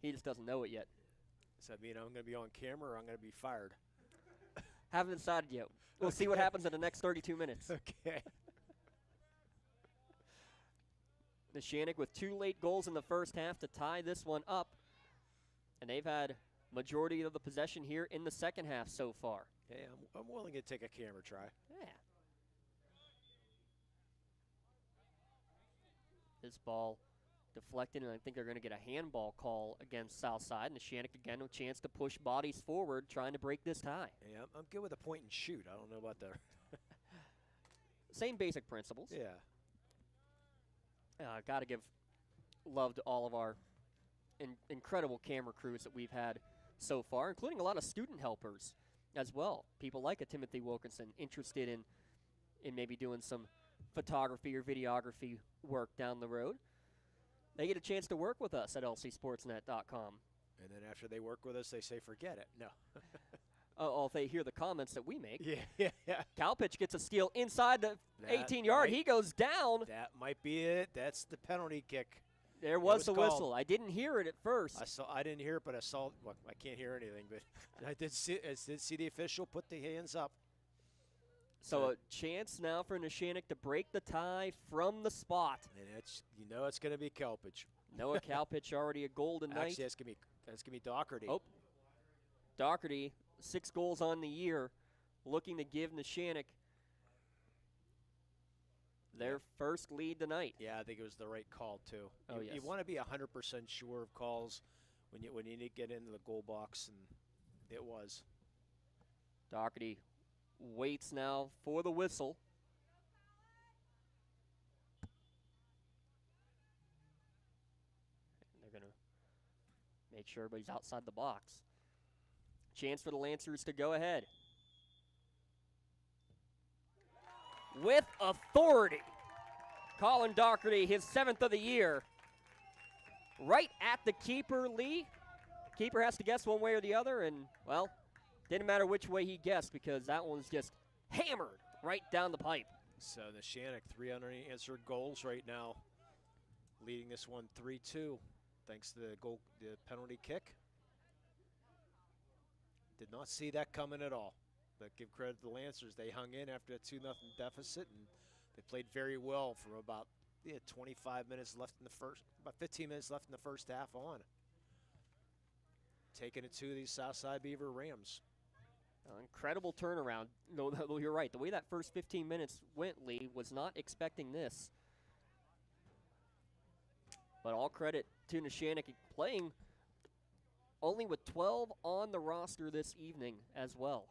He just doesn't know it yet. Does that mean I'm going to be on camera or I'm going to be fired? Haven't decided yet. We'll see what happens in the next 32 minutes. Okay. Neshannock with 2 late goals in the first half to tie this one up. And they've had majority of the possession here in the second half so far. Hey, I'm willing to take a camera try. Yeah. This ball deflected, and I think they're going to get a handball call against Southside. Neshannock again, a chance to push bodies forward, trying to break this tie. Yeah, I'm good with a point and shoot. I don't know about the... Same basic principles. Yeah. Got to give love to all of our incredible camera crews that we've had so far, including a lot of student helpers as well. People like a Timothy Wilkinson interested in maybe doing some photography or videography work down the road. They get a chance to work with us at lcsportsnet.com. And then after they work with us, they say, forget it. No. If they hear the comments that we make. Yeah. Cowpitch gets a steal inside the 18-yard. He goes down. That might be it. That's the penalty kick. There was the whistle. I didn't hear it at first. I didn't hear it, but I saw. Well, I can't hear anything, but I did see the official put the hands up. So a chance now for Neshannock to break the tie from the spot. And it's going to be Cowpitch. Noah Cowpitch already a golden night. Actually, that's going to be Doherty. Oh, Doherty, 6 goals on the year, looking to give Neshannock their first lead tonight. Yeah, I think it was the right call too. Oh, yes. You want to be 100% sure of calls when you need to get into the goal box, and it was. Doherty waits now for the whistle. And they're going to make sure everybody's outside the box. Chance for the Lancers to go ahead. With authority, Colin Doherty, his 7th of the year. Right at the keeper, Lee. Keeper has to guess one way or the other, and, well, didn't matter which way he guessed because that one's just hammered right down the pipe. So Neshannock, 3 unanswered goals right now, leading this one 3-2, thanks to the penalty kick. Did not see that coming at all. But give credit to the Lancers. They hung in after a 2-0 deficit, and they played very well from about 25 minutes left in the first, about 15 minutes left in the first half on. Taking it to these Southside Beaver Rams. Incredible turnaround. No, you're right. The way that first 15 minutes went, Lee, was not expecting this. But all credit to Neshannock playing only with 12 on the roster this evening as well.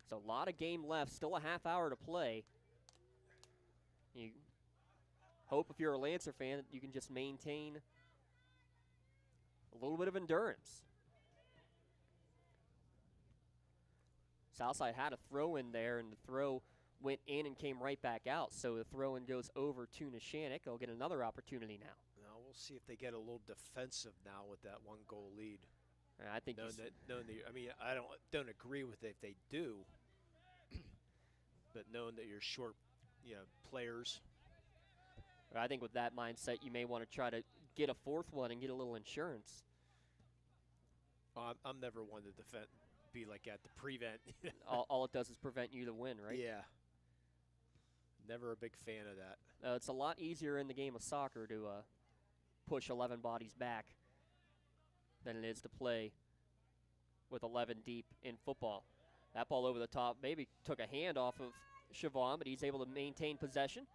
So a lot of game left, still a half hour to play. You hope if you're a Lancer fan that you can just maintain a little bit of endurance. Southside had a throw in there, and the throw went in and came right back out. So the throw-in goes over to Neshannock. They'll get another opportunity now. Now we'll see if they get a little defensive now with that 1-goal lead. I think I don't agree with it if they do, but knowing that you're short, players. I think with that mindset, you may want to try to get a 4th one and get a little insurance. I'm never one to be like that to prevent. all it does is prevent you to win, right? Yeah. Never a big fan of that. It's a lot easier in the game of soccer to push 11 bodies back than it is to play with 11 deep in football. That ball over the top maybe took a hand off of Siobhan, but he's able to maintain possession.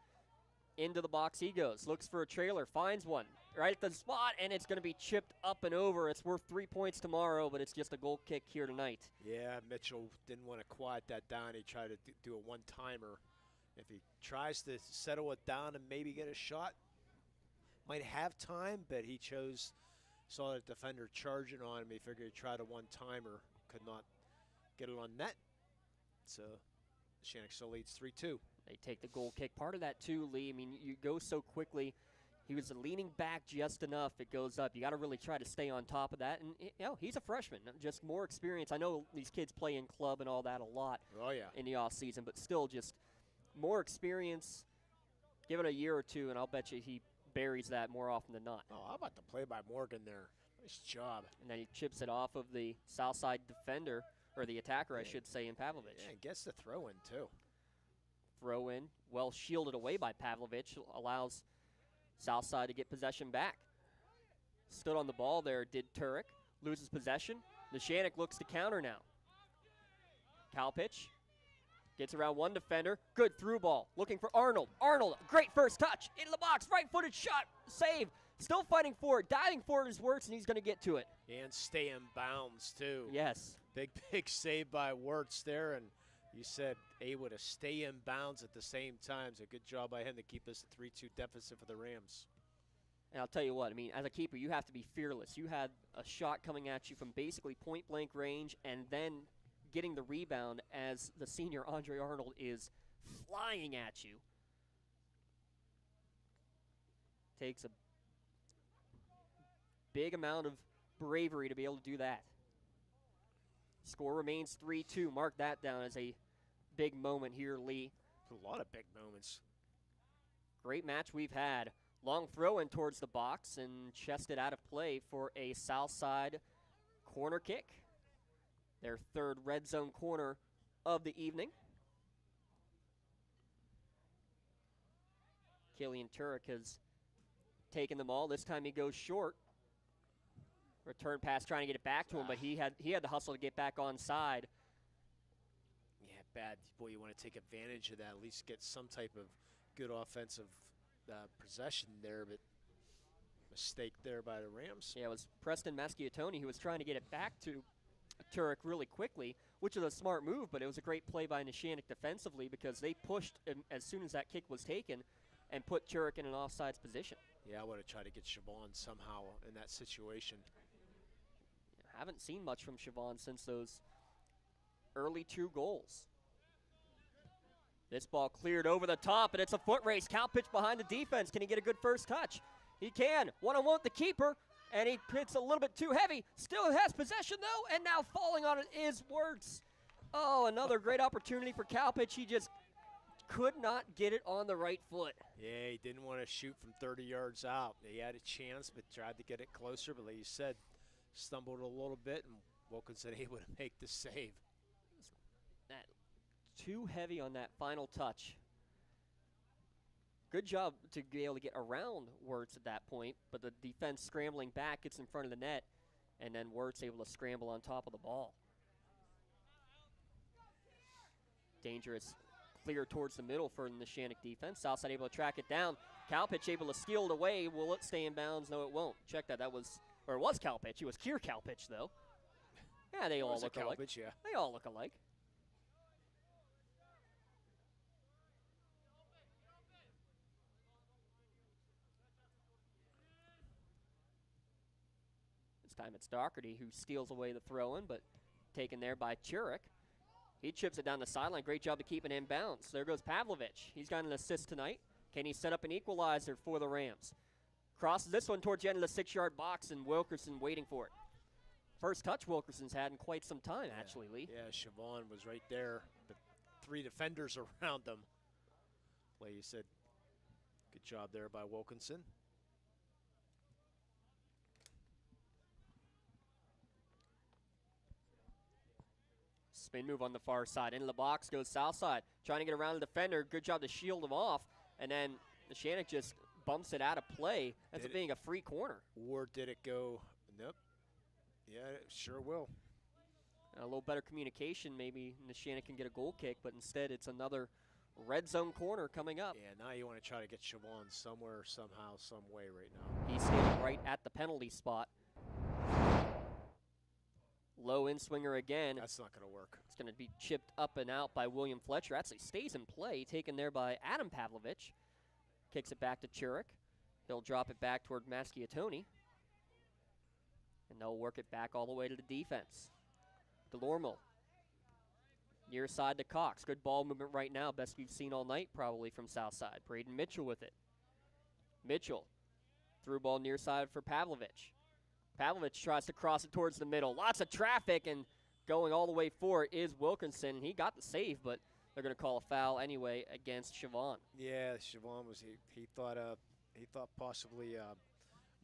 Into the box he goes, looks for a trailer, finds one right at the spot, and it's going to be chipped up and over. It's worth 3 points tomorrow, but it's just a goal kick here tonight. Yeah, Mitchell didn't want to quiet that down. He tried to do a one-timer. If he tries to settle it down and maybe get a shot, might have time, but he saw the defender charging on him. He figured he'd try a one-timer, could not get it on net. So Neshannock still leads 3-2. They take the goal kick. Part of that, too, Lee. I mean, you go so quickly. He was leaning back just enough. It goes up. You got to really try to stay on top of that. And, he's a freshman. Just more experience. I know these kids play in club and all that a lot in the offseason, but still just more experience. Give it a year or two, and I'll bet you he buries that more often than not. Oh, how about the play by Morgan there? Nice job. And then he chips it off of the south side defender, or the attacker, I should say, in Pavlovich. Yeah, and gets the throw in, too. Throw in, well shielded away by Pavlovich, allows Southside to get possession back. Stood on the ball there, did Turek. Loses possession. Neshannock looks to counter now. Kalpich gets around one defender. Good through ball. Looking for Arnold. Arnold, great first touch. Into the box. Right-footed shot. Save. Still fighting for it. Diving for it is Wirtz, and he's going to get to it. And stay in bounds, too. Yes. Big save by Wirtz there, and you said able to stay in bounds at the same time. So good job by him to keep this a 3-2 deficit for the Rams. And I'll tell you what, I mean, as a keeper, you have to be fearless. You had a shot coming at you from basically point-blank range, and then getting the rebound as the senior Andre Arnold is flying at you. Takes a big amount of bravery to be able to do that. Score remains 3-2. Mark that down as a big moment here, Lee. A lot of big moments. Great match we've had. Long throw in towards the box and chested out of play for a south side corner kick. Their third red zone corner of the evening. Killian Turek has taken them all. This time he goes short. Return pass trying to get it back to him, but he had the hustle to get back onside. Yeah, bad. Boy, you want to take advantage of that, at least get some type of good offensive possession there, but mistake there by the Rams. Yeah, it was Preston Masciatoni who was trying to get it back to Turek really quickly, which was a smart move, but it was a great play by Neshannock defensively because they pushed as soon as that kick was taken and put Turek in an offsides position. Yeah, I would have tried to get Siobhan somehow in that situation. Haven't seen much from Siobhan since those early 2 goals. This ball cleared over the top, and it's a foot race. Kalpich behind the defense. Can he get a good first touch? He can. One-on-one with the keeper, and he hits a little bit too heavy. Still has possession, though, and now falling on it is Wirtz. Oh, another great opportunity for Kalpich. He just could not get it on the right foot. Yeah, he didn't want to shoot from 30 yards out. He had a chance, but tried to get it closer, but like you said, stumbled a little bit, and Wilkinson able to make the save. That too heavy on that final touch. Good job to be able to get around Wirtz at that point, but the defense scrambling back gets in front of the net, and then Wirtz able to scramble on top of the ball. Dangerous clear towards the middle for the Neshannock defense. Southside able to track it down. Kalpich able to steal it away. Will it stay in bounds? No, it won't. Check that. That was, or it was Kalpich. It was Kier Kalpich, though. Yeah, they all look alike. Kalpich, yeah. They all look alike. This time it's Doherty who steals away the throw-in, but taken there by Turek. He chips it down the sideline. Great job to keep it in bounds. There goes Pavlovich. He's got an assist tonight. Can he set up an equalizer for the Rams? Crosses this one towards the end of the 6-yard box, and Wilkerson waiting for it. First touch Wilkerson's had in quite some time, actually, Lee. Yeah, Siobhan was right there, but 3 defenders around him. Like you said, good job there by Wilkinson. Spin move on the far side. Into the box goes Southside. Trying to get around the defender. Good job to shield him off. And then Neshannock just bumps it out of play. That's being a free corner. Or did it go? Nope. Yeah, it sure will. A little better communication. Maybe Neshannock can get a goal kick, but instead it's another red zone corner coming up. Yeah, now you want to try to get Siobhan somewhere, somehow, some way right now. He's standing right at the penalty spot. Low in swinger again. That's not going to work. It's going to be chipped up and out by William Fletcher. Actually stays in play, taken there by Adam Pavlovich. Kicks it back to Turek. He'll drop it back toward Masciatoni. And they'll work it back all the way to the defense. Delormeau Near side to Cox. Good ball movement right now. Best we've seen all night probably from south side. Braden Mitchell with it. Mitchell. Through ball near side for Pavlovich. Pavlovich tries to cross it towards the middle. Lots of traffic, and going all the way for it is Wilkinson. He got the save, but they're going to call a foul anyway against Siobhan. Yeah, Siobhan was he thought possibly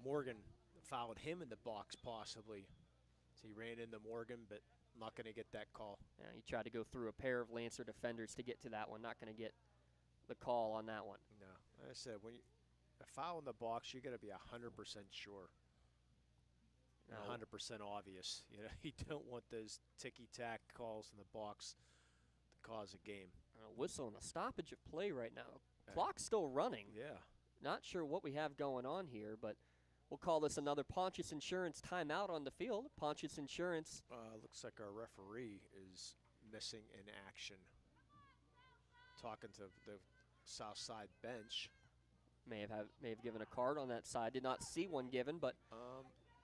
Morgan fouled him in the box possibly. So he ran into Morgan, but not going to get that call. Yeah, he tried to go through a pair of Lancer defenders to get to that one. Not going to get the call on that one. No, like I said, when you a foul in the box, you got to be 100% sure. 100% obvious. You know, you don't want those ticky-tack calls in the box to cause a game. A whistle and a stoppage of play right now. Clock's still running. Yeah. Not sure what we have going on here, but we'll call this another Pontius Insurance timeout on the field. Pontius Insurance. Looks like our referee is missing in action. Talking to the south side bench. May have given a card on that side. Did not see one given, but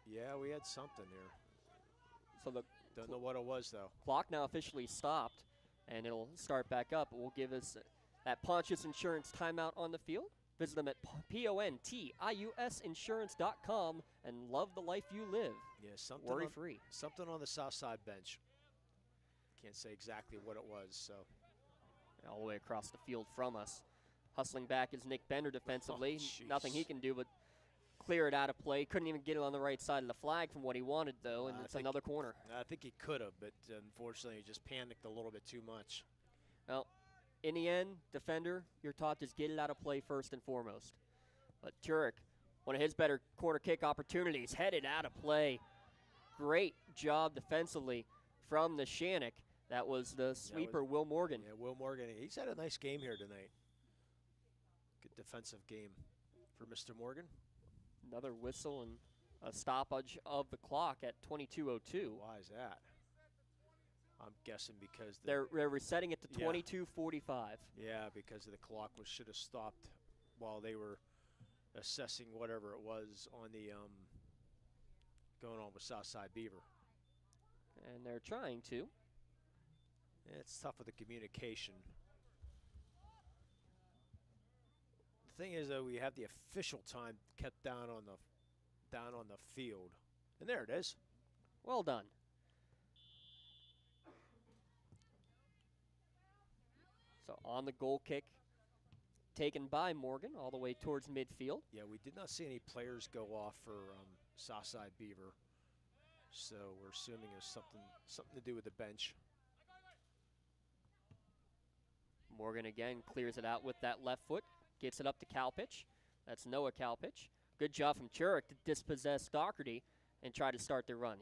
yeah, we had something here. So the don't know what it was though. Clock now officially stopped, and it'll start back up. It will give us that Pontius Insurance timeout on the field. Visit them at PONTIUSinsurance.com and love the life you live. Yeah, something worry-free. Something on the south side bench. Can't say exactly what it was. So all the way across the field from us. Hustling back is Nick Bender defensively. Nothing he can do but clear it out of play. Couldn't even get it on the right side of the flag from what he wanted, though, and it's another corner. I think he could have, but unfortunately he just panicked a little bit too much. Well, in the end, defender, you're taught just get it out of play first and foremost. But Turek, one of his better corner kick opportunities, headed out of play. Great job defensively from Neshannock. That was the sweeper, Will Morgan. Yeah, Will Morgan. He's had a nice game here tonight. Good defensive game for Mr. Morgan. Another whistle and a stoppage of the clock at 22:02. Why is that? I'm guessing because they're resetting it to 22:45. Yeah, because the clock should have stopped while they were assessing whatever it was on the going on with Southside Beaver. And they're trying to. Yeah, it's tough with the communication. The thing is, though, we have the official time kept down on the field, and there it is. Well done. So on the goal kick, taken by Morgan all the way towards midfield. Yeah, we did not see any players go off for Southside Beaver, so we're assuming it's something to do with the bench. Morgan again clears it out with that left foot. Gets it up to Kalpich. That's Noah Kalpich. Good job from Turek to dispossess Doherty and try to start the run.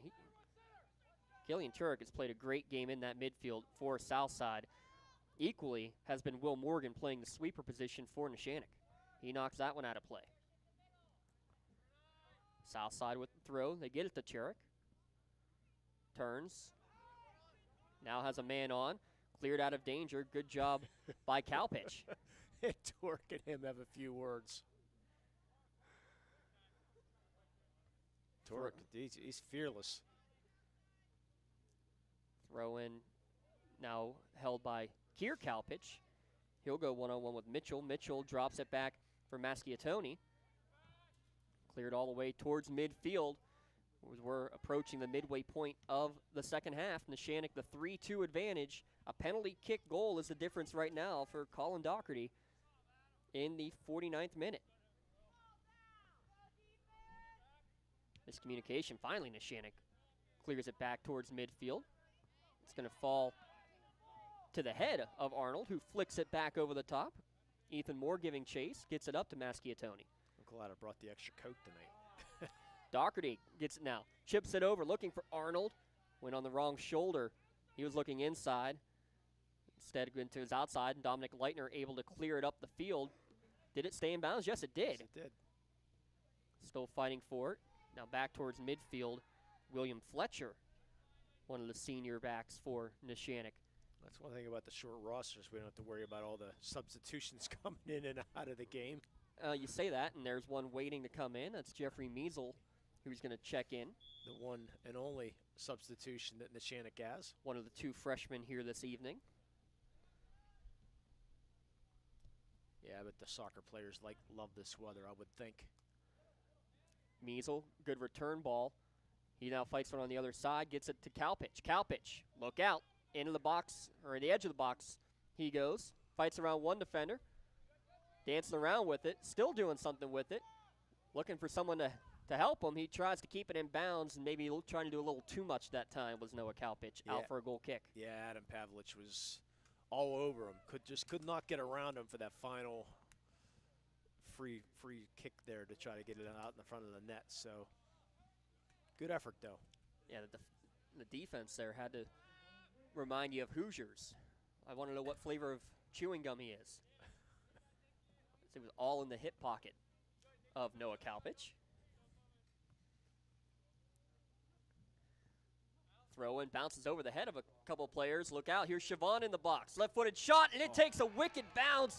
Killian Turek has played a great game in that midfield for Southside. Equally has been Will Morgan playing the sweeper position for Neshannock. He knocks that one out of play. Southside with the throw. They get it to Turek. Turns. Now has a man on. Cleared out of danger. Good job by Kalpich. Torque and him have a few words. Torque, he's fearless. Throw in now held by Kier Kalpich. He'll go one-on-one with Mitchell. Mitchell drops it back for Maschiatoni. Cleared all the way towards midfield. We're approaching the midway point of the second half. Neshannock, the 3-2 advantage. A penalty kick goal is the difference right now for Colin Doherty in the 49th minute. Miscommunication. Finally, Neshannock clears it back towards midfield. It's going to fall to the head of Arnold, who flicks it back over the top. Ethan Moore giving chase, gets it up to Maschiatoni. I'm glad I brought the extra coat tonight. Doherty gets it now. Chips it over, looking for Arnold. Went on the wrong shoulder. He was looking inside. Instead, went to his outside, and Dominic Leitner able to clear it up the field. Did it stay in bounds? Yes, it did. Yes, it did. Still fighting for it. Now back towards midfield. William Fletcher, one of the senior backs for Neshannock. That's one thing about the short rosters. We don't have to worry about all the substitutions coming in and out of the game. You say that, and there's one waiting to come in. That's Jeffrey Measle who's going to check in. The one and only substitution that Neshannock has. One of the two freshmen here this evening. Yeah, but the soccer players love this weather, I would think. Measle, good return ball. He now fights one on the other side, gets it to Kalpich. Kalpich, look out. Into the box, or the edge of the box he goes. Fights around one defender. Dancing around with it, still doing something with it. Looking for someone to help him. He tries to keep it in bounds, and maybe trying to do a little too much that time was Noah Kalpich, out for a goal kick. Yeah, Adam Pavlich was all over him. Could not get around him for that final free kick there to try to get it out in the front of the net. So good effort, though. Yeah, the defense there had to remind you of Hoosiers. I want to know what flavor of chewing gum he is. It was all in the hip pocket of Noah Kalpich. Throw in, bounces over the head of a couple players. Look out, here's Siobhan in the box. Left-footed shot, and it takes a wicked bounce.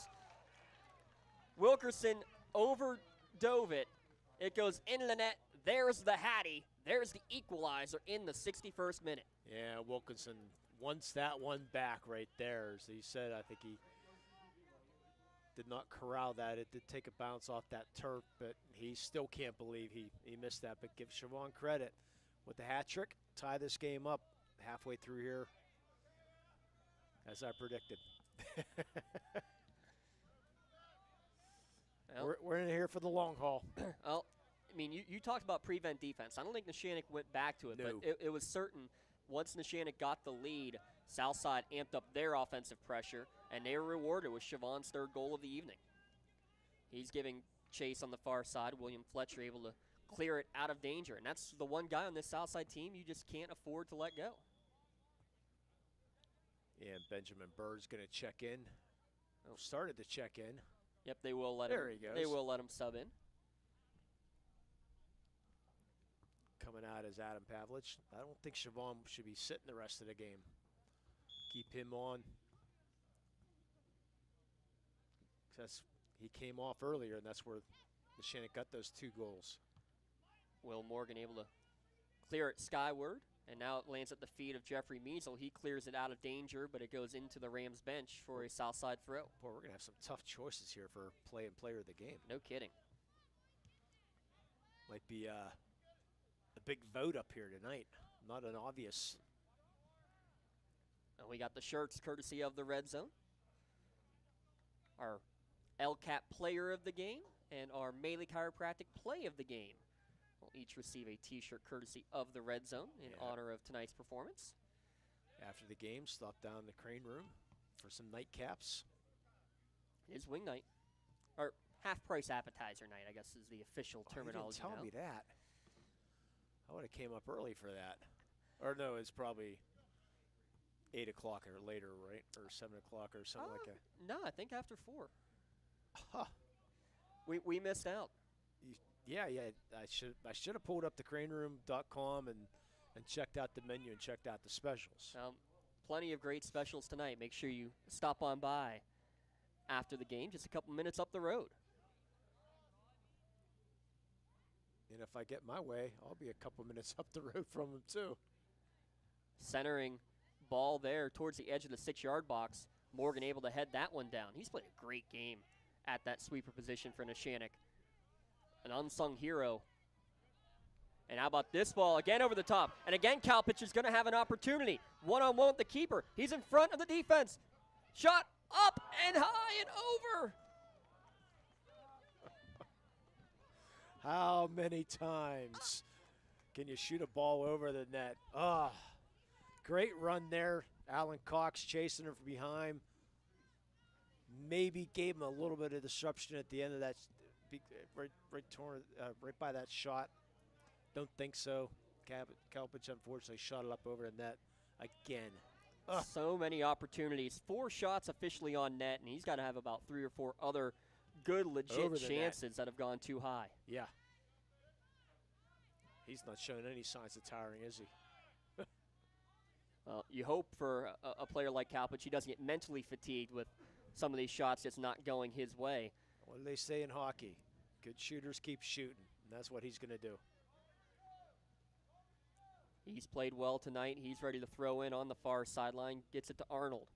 Wilkerson overdove it. It goes into the net. There's the Hattie. There's the equalizer in the 61st minute. Yeah, Wilkinson wants that one back right there. As he said, I think he did not corral that. It did take a bounce off that turf, but he still can't believe he missed that. But give Siobhan credit with the hat trick. Tie this game up halfway through here, as I predicted. Well, we're in here for the long haul. Well, I mean, you talked about prevent defense. I don't think Neshannock went back to it, No. but it was certain once Neshannock got the lead, Southside amped up their offensive pressure, and they were rewarded with Siobhan's third goal of the evening. He's giving chase on the far side. William Fletcher able to clear it out of danger, and that's the one guy on this Southside team you just can't afford to let go. Yeah, and Benjamin Bird's going to check in. Oh, started to check in. Yep, they will let there him. He goes. They will let him sub in. Coming out as Adam Pavlich. I don't think Siobhan should be sitting the rest of the game. Keep him on. He came off earlier, and that's where Neshannock got those 2 goals. Will Morgan able to clear it skyward, and now it lands at the feet of Jeffrey Measle. He clears it out of danger, but it goes into the Rams bench for a Southside throw. Boy, we're going to have some tough choices here for play and player of the game. No kidding. Might be a big vote up here tonight. Not an obvious. And we got the shirts courtesy of the Red Zone. Our LCAP player of the game and our Melee Chiropractic play of the game will each receive a t-shirt courtesy of the Red Zone in honor of tonight's performance. After the game, stop down in the Crane Room for some nightcaps. It is wing night. Or half-price appetizer night, I guess is the official terminology. You didn't tell me that. I would have came up early for that. Or no, it's probably 8 o'clock or later, right? Or 7 o'clock or something like that. No, I think after 4. Huh. We missed out. Yeah. I should have pulled up the craneroom.com and checked out the menu and checked out the specials. Plenty of great specials tonight. Make sure you stop on by after the game, just a couple minutes up the road. And if I get my way, I'll be a couple minutes up the road from them too. Centering ball there towards the edge of the 6-yard box. Morgan able to head that one down. He's played a great game at that sweeper position for Neshannock. An unsung hero. And how about this ball again over the top? And again, Kalpich is going to have an opportunity. One-on-one with the keeper. He's in front of the defense. Shot up and high and over. How many times can you shoot a ball over the net? Great run there. Alan Cox chasing her from behind. Maybe gave him a little bit of disruption at the end of that, right by that shot. Don't think so. Kalpich unfortunately shot it up over the net again. So many opportunities. 4 shots officially on net, and he's got to have about 3 or 4 other good, legit chances that have gone too high. Yeah. He's not showing any signs of tiring, is he? Well, you hope for a player like Kalpich, he doesn't get mentally fatigued with some of these shots that's not going his way. What do they say in hockey? Good shooters keep shooting, and that's what he's going to do. He's played well tonight. He's ready to throw in on the far sideline. Gets it to Arnold.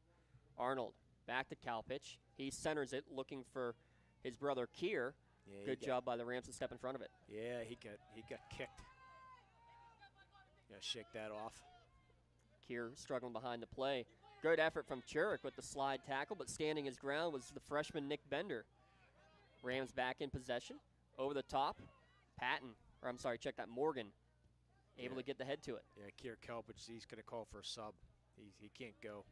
Arnold back to Kalpich. He centers it, looking for his brother Kier. Yeah, Good job by the Rams to step in front of it. Yeah, he got kicked. Shake that off. Kier struggling behind the play. Good effort from Churik with the slide tackle, but standing his ground was the freshman Nick Bender. Rams back in possession. Over the top, check that, Morgan, able to get the head to it. Yeah, Kier Kalpich, he's going to call for a sub. He can't go.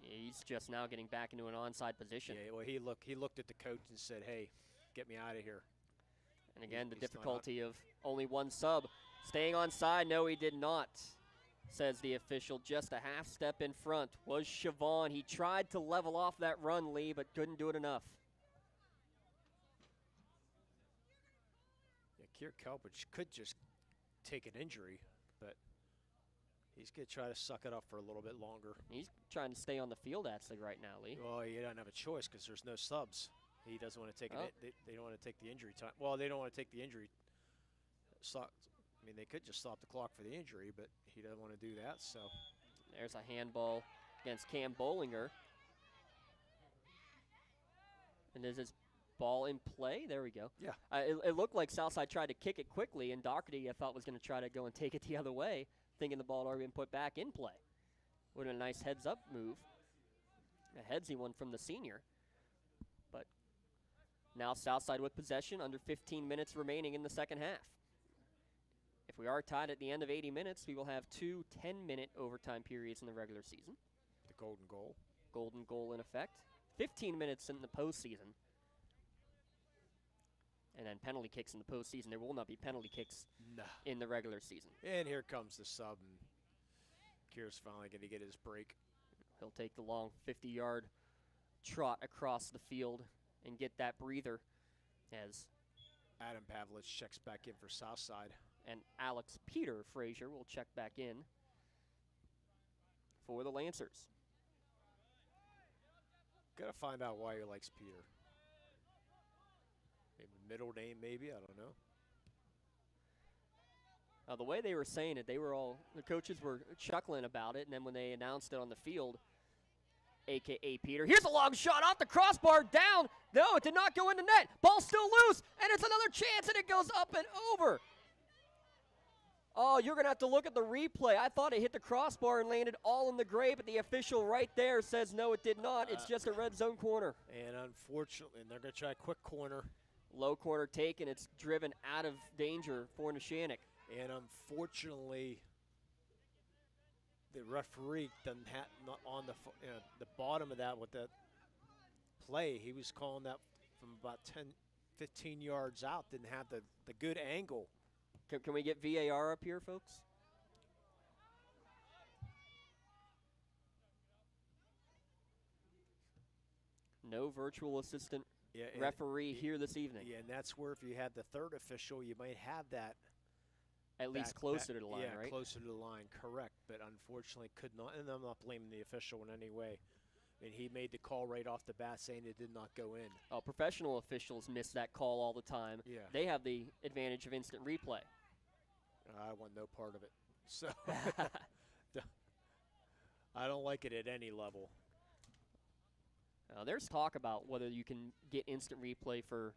Yeah, he's just now getting back into an onside position. Yeah, well, he looked at the coach and said, hey, get me out of here. And again, the difficulty of only one sub. Staying onside, no, he did not, says the official. Just a half step in front was Siobhan. He tried to level off that run, Lee, but couldn't do it enough. Yeah, Kier Kalpich could just take an injury, but he's going to try to suck it up for a little bit longer. He's trying to stay on the field, actually, right now, Lee. Well, he doesn't have a choice because there's no subs. He doesn't want to take they don't want to take the injury time. Well, they don't want to take the injury. I mean, they could just stop the clock for the injury, but he doesn't want to do that. So there's a handball against Cam Bollinger. And is his ball in play? There we go. Yeah. It looked like Southside tried to kick it quickly, and Doherty, I thought, was going to try to go and take it the other way, thinking the ball had already been put back in play. Would have been a nice heads-up move. A headsy one from the senior. But now Southside with possession, under 15 minutes remaining in the second half. If we are tied at the end of 80 minutes, we will have 2 10-minute overtime periods in the regular season. The golden goal. Golden goal in effect. 15 minutes in the postseason. And then penalty kicks in the postseason. There will not be penalty kicks in the regular season. And here comes the sub. And Kier's finally going to get his break. He'll take the long 50-yard trot across the field and get that breather as Adam Pavlich checks back in for Southside. And Alex Peter Frazier will check back in for the Lancers. Got to find out why he likes Peter. Maybe middle name, maybe, I don't know. The way they were saying it, the coaches were chuckling about it, and then when they announced it on the field, a.k.a. Peter, here's a long shot off the crossbar, down. No, it did not go in the net. Ball still loose, and it's another chance, and it goes up and over. Oh, you're going to have to look at the replay. I thought it hit the crossbar and landed all in the gray, but the official right there says no, it did not. It's just a red zone corner. And unfortunately, they're going to try a quick corner. Low corner taken. It's driven out of danger for Neshannock. And unfortunately, the referee doesn't have on the bottom of that with that play. He was calling that from about 10, 15 yards out. Didn't have the good angle. Can we get VAR up here, folks? No virtual assistant referee here this evening. Yeah, and that's where if you had the third official, you might have that. At least closer to the line, right? Yeah, closer to the line, correct. But unfortunately could not, and I'm not blaming the official in any way. I mean, he made the call right off the bat saying it did not go in. Oh, professional officials miss that call all the time. Yeah. They have the advantage of instant replay. I want no part of it. So I don't like it at any level. There's talk about whether you can get instant replay for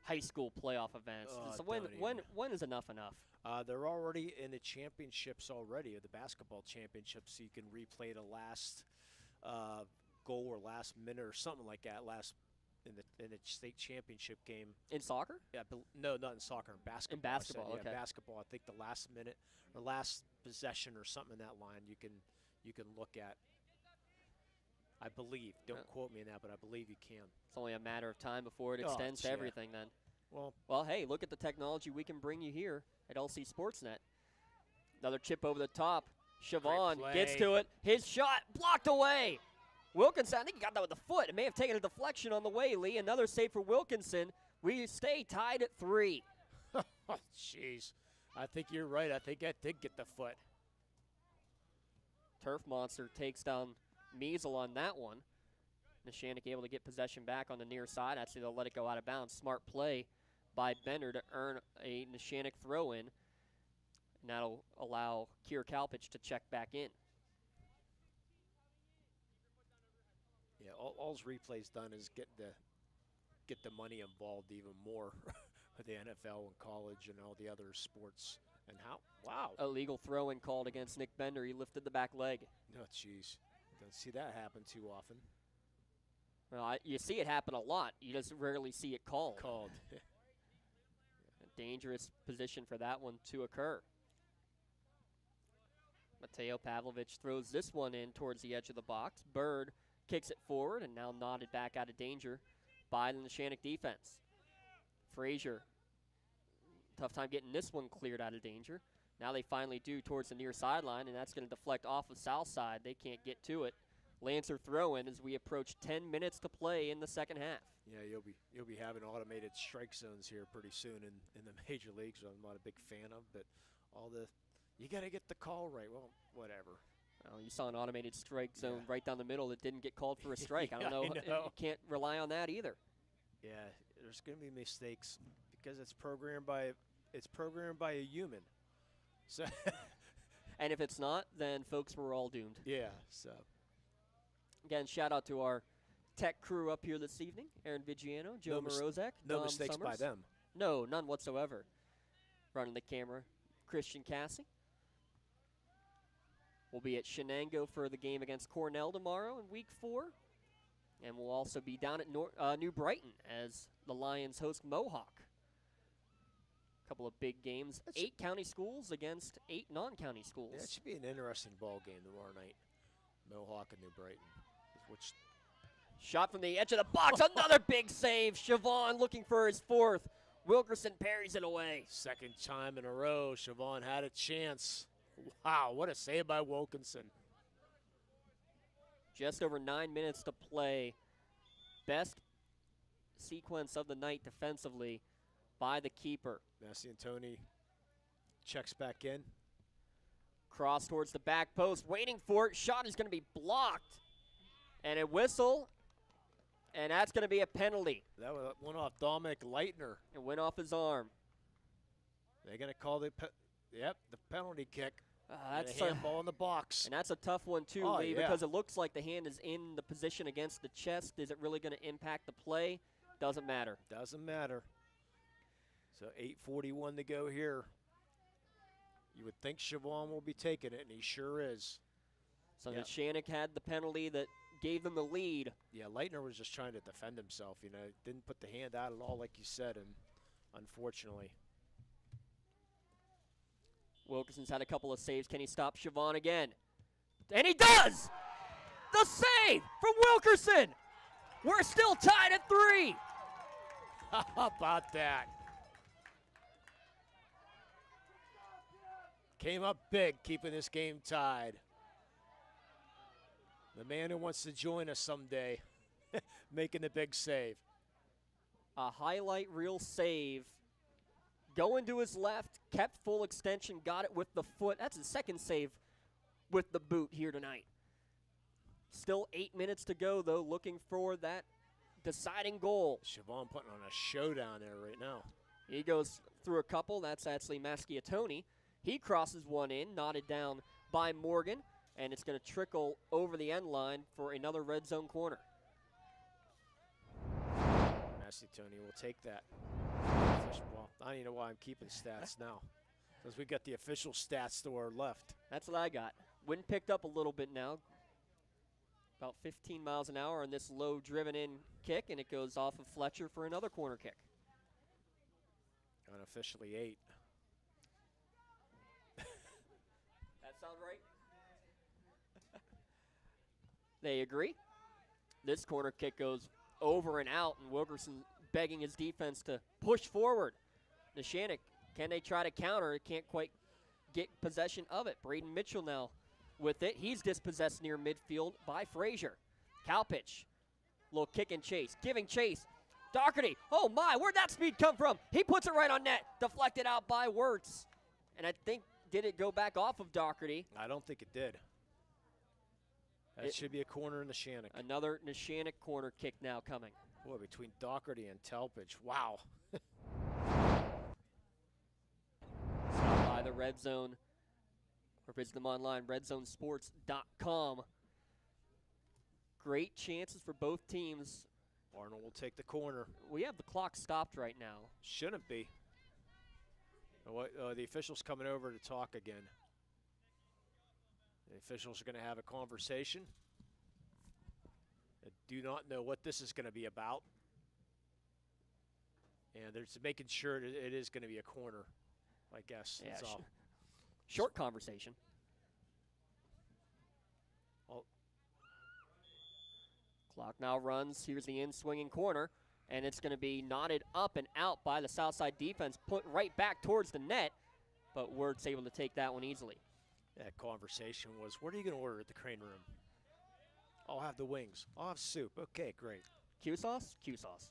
high school playoff events. So when is enough enough? They're already in the championships already, the basketball championships, so you can replay the last goal or last minute or something like that in the state championship game. In soccer? Yeah, no, not in soccer, in basketball. In basketball, okay. Yeah, basketball. I think the last minute or last possession or something in that line you can look at. I believe. Don't quote me on that, but I believe you can. It's only a matter of time before it extends to everything then. Well, hey, look at the technology we can bring you here at LC SportsNet. Another chip over the top. Siobhan gets to it. His shot blocked away. Wilkinson, I think he got that with the foot. It may have taken a deflection on the way, Lee. Another save for Wilkinson. We stay tied at 3. Jeez. I think you're right. I think I did get the foot. Turf Monster takes down Measle on that one. Neshannock able to get possession back on the near side. Actually, they'll let it go out of bounds. Smart play by Bender to earn a Neshannock throw-in. And that'll allow Kier Kalpich to check back in. Yeah, all's replay's done is get the money involved even more with the NFL and college and all the other sports. And wow. Illegal throw-in called against Nick Bender. He lifted the back leg. Oh, jeez. Don't see that happen too often. Well, you see it happen a lot. You just rarely see it called. A dangerous position for that one to occur. Mateo Pavlovich throws this one in towards the edge of the box. Bird kicks it forward and now nodded back out of danger by the Neshannock defense. Frazier, tough time getting this one cleared out of danger. Now they finally do towards the near sideline, and that's going to deflect off the south side. They can't get to it. Lancer throw in as we approach 10 minutes to play in the second half. Yeah, you'll be having automated strike zones here pretty soon in the major leagues, which I'm not a big fan of, but you got to get the call right. Well, whatever. Well, you saw an automated strike zone right down the middle that didn't get called for a strike. Yeah, I don't know. I know. You can't rely on that either. Yeah, there's going to be mistakes because it's programmed by a human. So and if it's not, then folks, we're all doomed. Yeah, so again, shout out to our tech crew up here this evening. Aaron Vigiano, Joe Morozek, no Dom mistakes Summers. by them. No, none whatsoever. Running the camera, Christian Cassie. We'll be at Shenango for the game against Cornell tomorrow in Week 4. And we'll also be down at New Brighton as the Lions host Mohawk. A couple of big games. 8 county schools against 8 non-county schools. Yeah, it should be an interesting ball game tomorrow night. Mohawk and New Brighton. Shot from the edge of the box. Another big save. Siobhan looking for his 4th. Wilkerson parries it away. Second time in a row, Siobhan had a chance. Wow, what a save by Wilkinson. Just over 9 minutes to play. Best sequence of the night defensively by the keeper. Massey and Tony checks back in. Cross towards the back post, waiting for it. Shot is going to be blocked. And a whistle, and that's going to be a penalty. That went off Dominic Leitner. It went off his arm. They're going to call the penalty kick. That's a handball in the box. And that's a tough one, too, Lee, because it looks like the hand is in the position against the chest. Is it really going to impact the play? Doesn't matter. Doesn't matter. So 8:41 to go here. You would think Siobhan will be taking it, and he sure is. So Neshannock had the penalty that gave them the lead. Yeah, Leitner was just trying to defend himself. Didn't put the hand out at all, like you said, and unfortunately. Wilkinson's had a couple of saves. Can he stop Siobhan again? And he does! The save from Wilkerson! We're still tied at 3. How about that? Came up big, keeping this game tied. The man who wants to join us someday, making the big save. A highlight reel save. Going to his left, kept full extension, got it with the foot. That's his second save with the boot here tonight. Still 8 minutes to go, though, looking for that deciding goal. Siobhan putting on a showdown there right now. He goes through a couple. That's actually Masciatoni. He crosses one in, knotted down by Morgan, and it's going to trickle over the end line for another red zone corner. Masciatoni will take that. Well, I don't even know why I'm keeping stats now, because we got the official stats to our left. That's what I got. Wind picked up a little bit now. About 15 miles an hour on this low driven-in kick, and it goes off of Fletcher for another corner kick. Unofficially 8. That sound right? They agree. This corner kick goes over and out, and Wilkerson begging his defense to push forward. Neshannock, can they try to counter? Can't quite get possession of it. Braden Mitchell now with it. He's dispossessed near midfield by Frazier. Kalpich, little kick and chase, giving chase. Doherty, oh my, where'd that speed come from? He puts it right on net, deflected out by Wirtz. And I think, did it go back off of Doherty? I don't think it did. That should be a corner in Neshannock. Another Neshannock corner kick now coming. Boy, between Doherty and Talpich, wow. Stopped by the the Red Zone or visit them online, redzonesports.com. Great chances for both teams. Arnold will take the corner. We have the clock stopped right now. Shouldn't be. The official's coming over to talk again. The officials are going to have a conversation. I do not know what this is going to be about. And they're just making sure that it is going to be a corner, I guess. Yeah, That's all. Short conversation. Clock now runs. Here's the in-swinging corner, and it's going to be knotted up and out by the Southside defense, put right back towards the net, but Word's able to take that one easily. That conversation was, what are you going to order at the Crane Room? I'll have the wings. I'll have soup. Okay, great. Q sauce? Q sauce.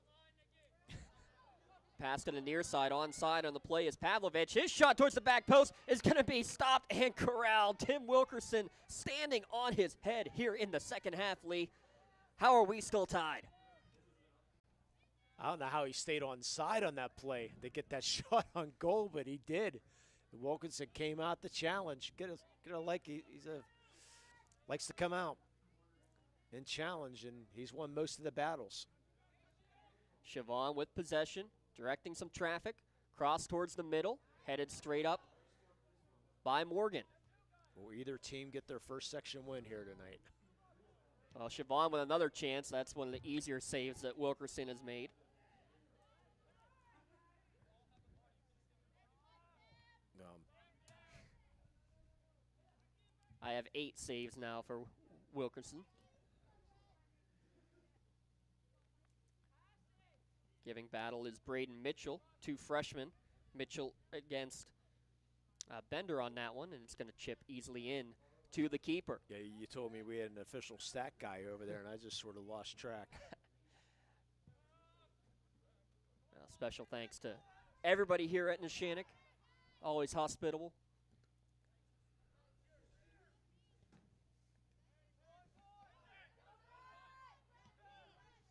Pass to the near side, onside on the play is Pavlovich. His shot towards the back post is going to be stopped and corralled. Tim Wilkerson standing on his head here in the second half, Lee. How are we still tied? I don't know how he stayed on side on that play to get that shot on goal, but he did. Wilkinson came out the challenge. Likes to come out and challenge, and he's won most of the battles. Siobhan with possession, directing some traffic, cross towards the middle, headed straight up by Morgan. Will either team get their first section win here tonight? Well, Siobhan with another chance. That's one of the easier saves that Wilkerson has made. I have 8 saves now for Wilkerson. Giving battle is Braden Mitchell, 2 freshmen. Mitchell against Bender on that one, and it's going to chip easily in to the keeper. Yeah, you told me we had an official stat guy over there, and I just sort of lost track. Well, special thanks to everybody here at Neshannock, always hospitable.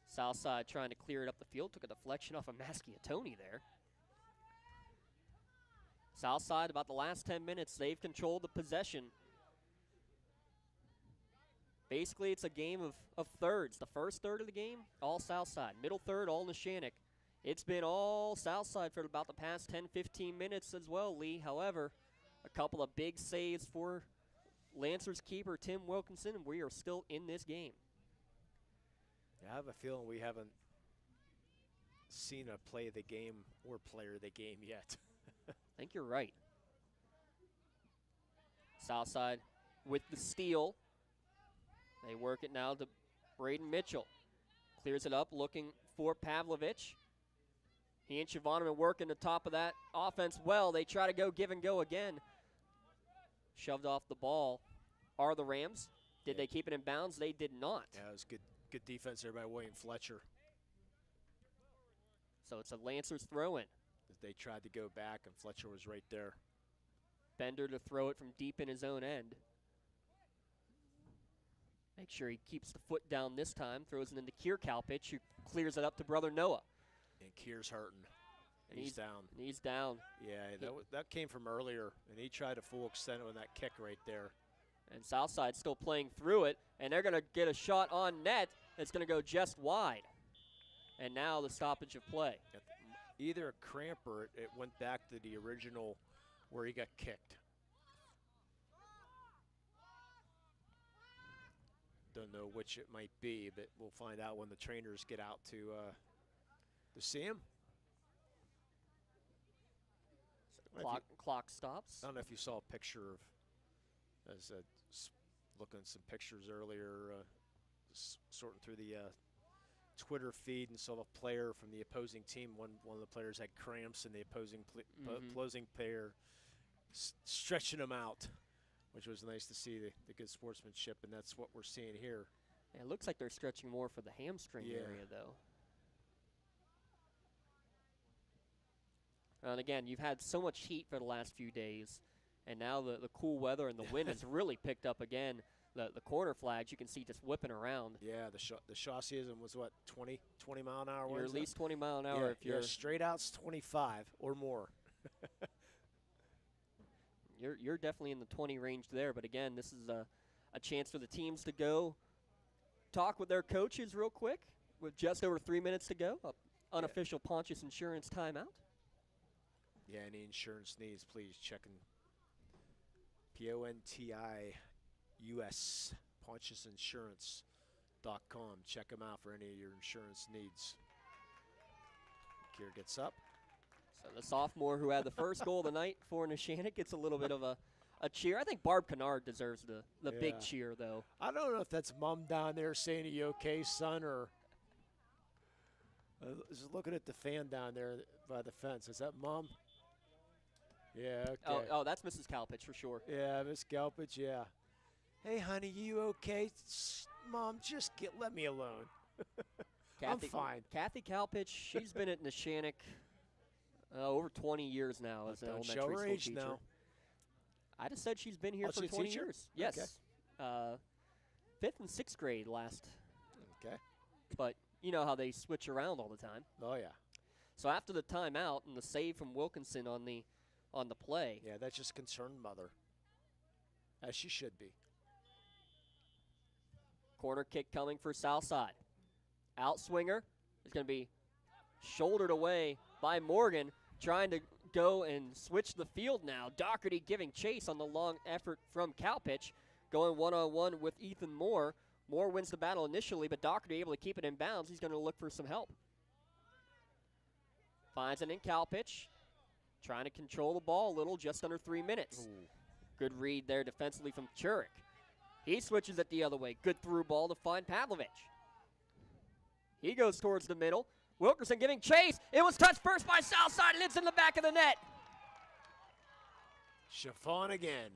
Southside trying to clear it up the field. Took a deflection off of Maschiatoni there. Southside, about the last 10 minutes, they've controlled the possession. Basically, it's a game of thirds. The first third of the game, all Southside. Middle third, all Neshannock. It's been all Southside for about the past 10, 15 minutes as well, Lee. However, a couple of big saves for Lancers keeper Tim Wilkinson, and we are still in this game. I have a feeling we haven't seen a play of the game or player of the game yet. I think you're right. Southside with the steal. They work it now to Braden Mitchell. Clears it up, looking for Pavlovich. He and Siobhan are working the top of that offense well. They try to go give and go again. Shoved off the ball are the Rams. Did they keep it in bounds? They did not. Yeah, it was good defense there by William Fletcher. So it's a Lancers throw-in. They tried to go back, and Fletcher was right there. Bender to throw it from deep in his own end. Make sure he keeps the foot down this time. Throws it into Kier Kalpich, who clears it up to brother Noah. And Kier's hurting. And he's down. He's down. Yeah, that came from earlier, and he tried a full extent on that kick right there. And Southside still playing through it, and they're going to get a shot on net. It's going to go just wide. And now the stoppage of play. Either a cramp or it went back to the original where he got kicked. Don't know which it might be, but we'll find out when the trainers get out to see him. Clock stops. I don't know if you saw a picture of, as looking at some pictures earlier, sorting through the Twitter feed and saw a player from the opposing team. One of the players had cramps, and the opposing player stretching him out, which was nice to see the good sportsmanship, and that's what we're seeing here. Yeah, it looks like they're stretching more for the hamstring area, though. And again, you've had so much heat for the last few days, and now the cool weather and the wind has really picked up again. The corner flags you can see just whipping around. Yeah, the Shawsyism was what, 20 mile an hour? You're at least 20 mile an hour if you're straight out's 25 or more. You're definitely in the 20 range there. But again, this is a chance for the teams to go talk with their coaches real quick with just over 3 minutes to go. Unofficial Pontius Insurance timeout. Yeah, any insurance needs, please check in PONTIUS, PontiusInsurance.com. Check them out for any of your insurance needs. Kier gets up. So the sophomore who had the first goal of the night for Neshannock gets a little bit of a cheer. I think Barb Kennard deserves the big cheer, though. I don't know if that's Mom down there saying, "Are you okay, son?" or just looking at the fan down there by the fence. Is that Mom? Yeah, okay. Oh, that's Mrs. Kalpich for sure. Yeah, Miss Kalpich, yeah. Hey, honey, you okay? Mom, just let me alone. I'm fine. Kathy Kalpich, she's been at Neshannock over 20 years now as an elementary show her school age teacher. now. I just said she's been here for she's 20 teacher? years. Yes. Okay. 5th and 6th grade last. Okay. But you know how they switch around all the time. Oh, yeah. So after the timeout and the save from Wilkinson on the play. Yeah, that's just concerned mother, as she should be. Corner kick coming for Southside. Outswinger is going to be shouldered away by Morgan, trying to go and switch the field now. Doherty giving chase on the long effort from Kalpich, going one-on-one with Ethan Moore. Moore wins the battle initially, but Doherty able to keep it in bounds. He's going to look for some help. Finds it in Kalpich, trying to control the ball a little, just under 3 minutes. Ooh. Good read there defensively from Churik. He switches it the other way. Good through ball to find Pavlovich. He goes towards the middle. Wilkerson giving chase. It was touched first by Southside, and it's in the back of the net. Chiffon again.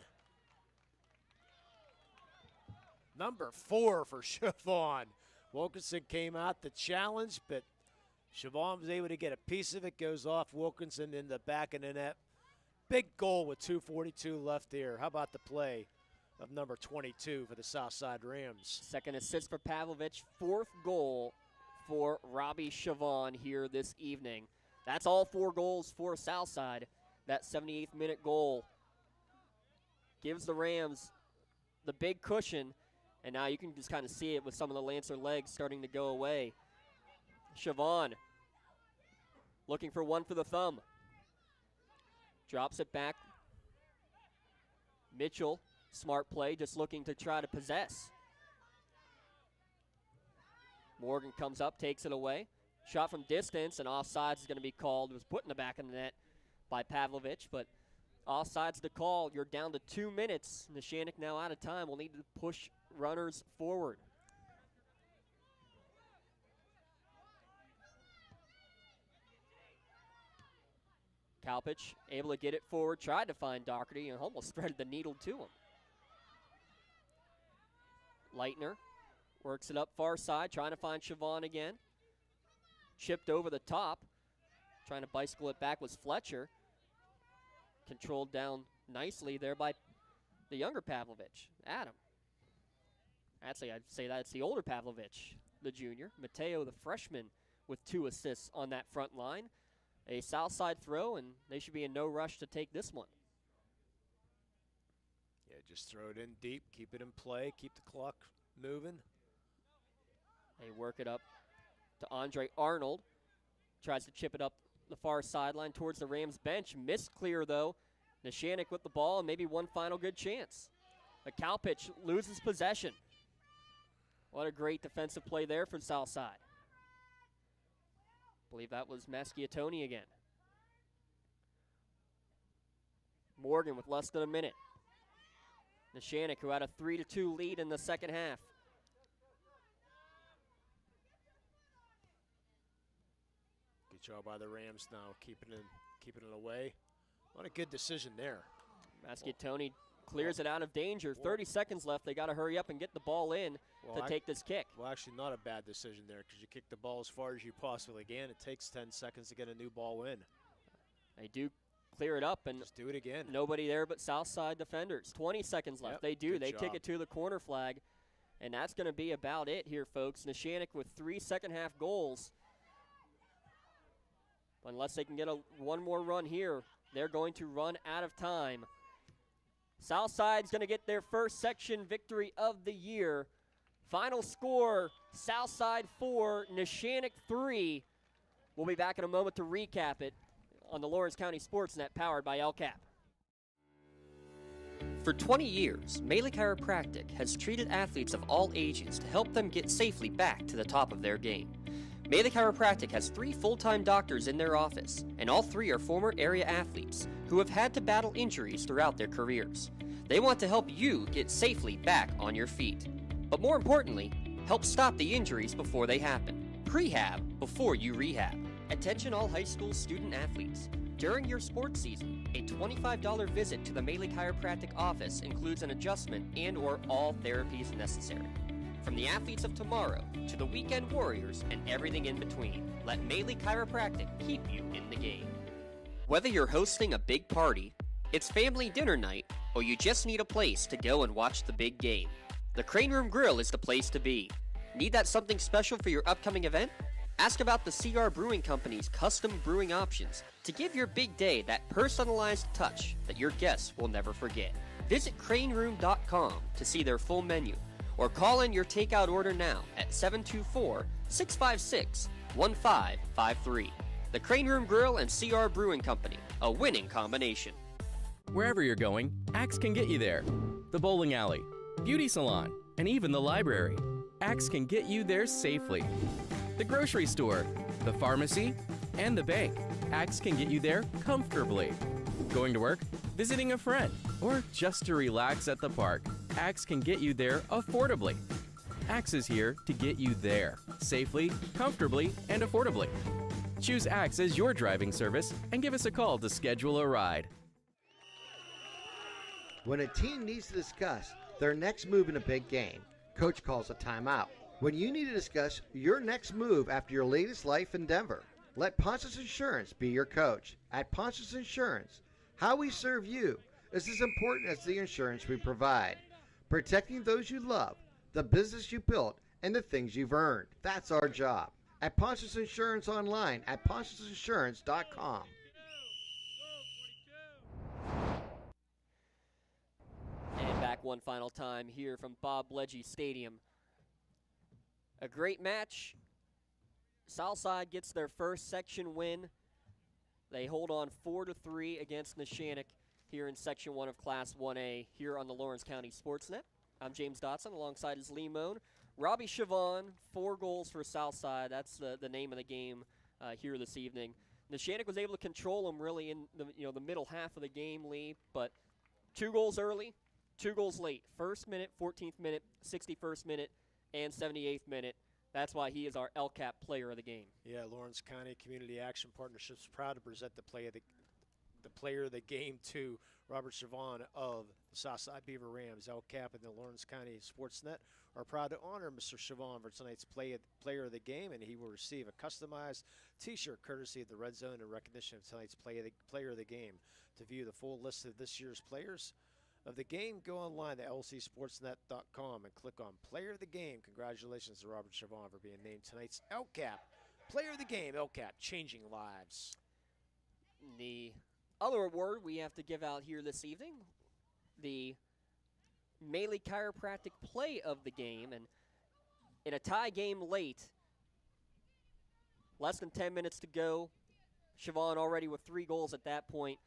Number 4 for Chiffon. Wilkinson came out to challenge, but Chiffon was able to get a piece of it. Goes off Wilkinson in the back of the net. Big goal with 2:42 left here. How about the play of number 22 for the Southside Rams? Second assist for Pavlovich. 4th goal for Robbie Chiffon here this evening. That's all 4 goals for Southside. That 78th minute goal gives the Rams the big cushion, and now you can just kind of see it with some of the Lancer legs starting to go away. Chiffon looking for one for the thumb. Drops it back. Mitchell, smart play, just looking to try to possess. Morgan comes up, takes it away. Shot from distance, and offsides is going to be called. It was put in the back of the net by Pavlovich, but offsides to call. You're down to 2 minutes. Neshannock now out of time. We'll need to push runners forward. Kalpich able to get it forward, tried to find Doherty, and almost threaded the needle to him. Leitner works it up far side, trying to find Chiffon again. Chipped over the top. Trying to bicycle it back was Fletcher. Controlled down nicely there by the younger Pavlovich, Adam. Actually, I'd say that's the older Pavlovich, the junior. Mateo, the freshman, with 2 assists on that front line. A Southside throw, and they should be in no rush to take this one. Yeah, just throw it in deep, keep it in play, keep the clock moving. They work it up to Andre Arnold. Tries to chip it up the far sideline towards the Rams bench. Missed clear, though. Neshannock with the ball, and maybe one final good chance. But Kalpich loses possession. What a great defensive play there for Southside. I believe that was Maschiatoni again. Morgan with less than a minute. Neshannock, who had a 3-2 lead in the second half. Good job by the Rams now, keeping it away. What a good decision there. Maschiatoni clears it out of danger. 30 seconds left. They got to hurry up and get the ball in to take this kick. Well, actually, not a bad decision there because you kick the ball as far as you possibly can. It takes 10 seconds to get a new ball in. They do clear it up, and just do it again. Nobody there but Southside defenders. 20 seconds left. Yep, they do. They job. kick it to the corner flag, and that's going to be about it here, folks. Neshannock with 3 second-half goals. Unless they can get one more run here, they're going to run out of time. Southside's going to get their first section victory of the year. Final score, Southside 4, Neshannock 3. We'll be back in a moment to recap it on the Lawrence County SportsNet, powered by LCAP. For 20 years, Melee Chiropractic has treated athletes of all ages to help them get safely back to the top of their game. Melee Chiropractic has 3 full-time doctors in their office, and all 3 are former area athletes who have had to battle injuries throughout their careers. They want to help you get safely back on your feet. But more importantly, help stop the injuries before they happen. Prehab before you rehab. Attention all high school student athletes. During your sports season, a $25 visit to the Melee Chiropractic office includes an adjustment and or all therapies necessary. From the athletes of tomorrow to the weekend warriors and everything in between, let Melee Chiropractic keep you in the game. Whether you're hosting a big party, it's family dinner night, or you just need a place to go and watch the big game, the Crane Room Grill is the place to be. Need that something special for your upcoming event? Ask about the CR Brewing Company's custom brewing options to give your big day that personalized touch that your guests will never forget. Visit craneroom.com to see their full menu, or call in your takeout order now at 724-656-1553. The Crane Room Grill and CR Brewing Company, a winning combination. Wherever you're going, Axe can get you there. The bowling alley, beauty salon, and even the library. Axe can get you there safely. The grocery store, the pharmacy, and the bank. Axe can get you there comfortably. Going to work, visiting a friend, or just to relax at the park, Axe can get you there affordably. Axe is here to get you there safely, comfortably, and affordably. Choose Axe as your driving service and give us a call to schedule a ride. When a team needs to discuss their next move in a big game, coach calls a timeout. When you need to discuss your next move after your latest life endeavor, let Ponce's Insurance be your coach. At Ponce's Insurance, how we serve you is as important as the insurance we provide. Protecting those you love, the business you built, and the things you've earned. That's our job. At Ponce's Insurance online at poncesinsurance.com. And back one final time here from Bob Bledgy Stadium. A great match. Southside gets their first section win. They hold on 4-3 against Neshannock here in Section 1 of Class 1A here on the Lawrence County SportsNet. I'm James Dotson alongside his Lee Moan. Robbie Chavon, 4 goals for Southside. That's the name of the game here this evening. Neshannock was able to control them really in the middle half of the game, Lee, but 2 goals early, 2 goals late. First minute, 14th minute, 61st minute, and 78th minute. That's why he is our LCAP player of the game. Yeah, Lawrence County Community Action Partnership is proud to present the player of the game to Robert Chavon of the Southside Beaver Rams. LCAP and the Lawrence County SportsNet are proud to honor Mr. Chavon for tonight's player of the game, and he will receive a customized T-shirt courtesy of the Red Zone in recognition of tonight's player of the game. To view the full list of this year's players of the game, go online to lcsportsnet.com and click on Player of the Game. Congratulations to Robert Chavon for being named tonight's LCAP Player of the Game. LCAP, changing lives. The other award we have to give out here this evening, the Melee Chiropractic Play of the Game. And in a tie game late, less than 10 minutes to go, Chavon already with 3 goals at that point,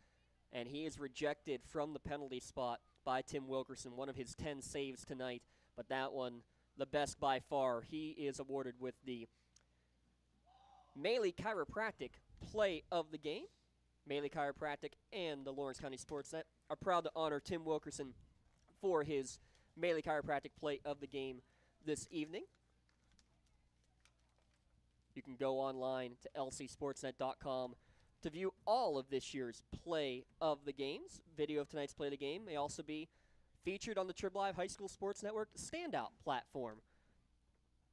and he is rejected from the penalty spot by Tim Wilkerson, one of his 10 saves tonight, but that one the best by far. He is awarded with the Melee Chiropractic Play of the Game. Melee Chiropractic and the Lawrence County SportsNet are proud to honor Tim Wilkerson for his Melee Chiropractic Play of the Game this evening. You can go online to lcsportsnet.com to view all of this year's Play of the Games. Video of tonight's Play of the Game may also be featured on the Trib Live High School Sports Network Standout platform.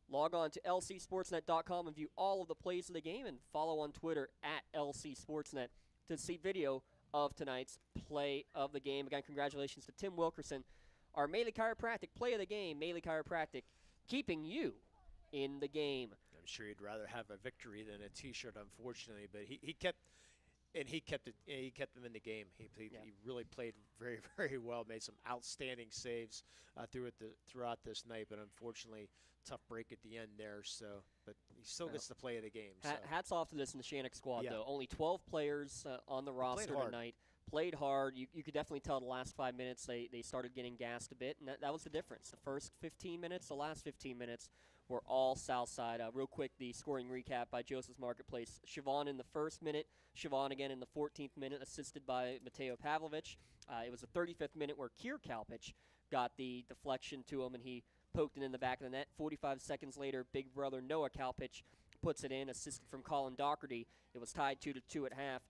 Log on to lcsportsnet.com and view all of the plays of the game, and follow on Twitter at lcsportsnet to see video of tonight's Play of the Game. Again, congratulations to Tim Wilkerson, our Melee Chiropractic Play of the Game. Melee Chiropractic keeping you in the game. I'm sure he'd rather have a victory than a T-shirt, unfortunately, but he kept And he kept it. He kept them in the game. He really played very, very well. Made some outstanding saves throughout this night. But unfortunately, tough break at the end there. So, but he still gets to play in the game. So. Hats off to this Neshannock squad, though. Only 12 players on the roster tonight. Played hard. You could definitely tell the last 5 minutes they started getting gassed a bit, and that was the difference. The first 15 minutes, the last 15 minutes were all Southside. Real quick, the scoring recap by Joseph's Marketplace. Siobhan in the first minute. Siobhan again in the 14th minute, assisted by Mateo Pavlovich. It was the 35th minute where Kier Kalpich got the deflection to him, and he poked it in the back of the net. 45 seconds later, big brother Noah Kalpich puts it in, assisted from Colin Doherty. It was tied 2-2 at half.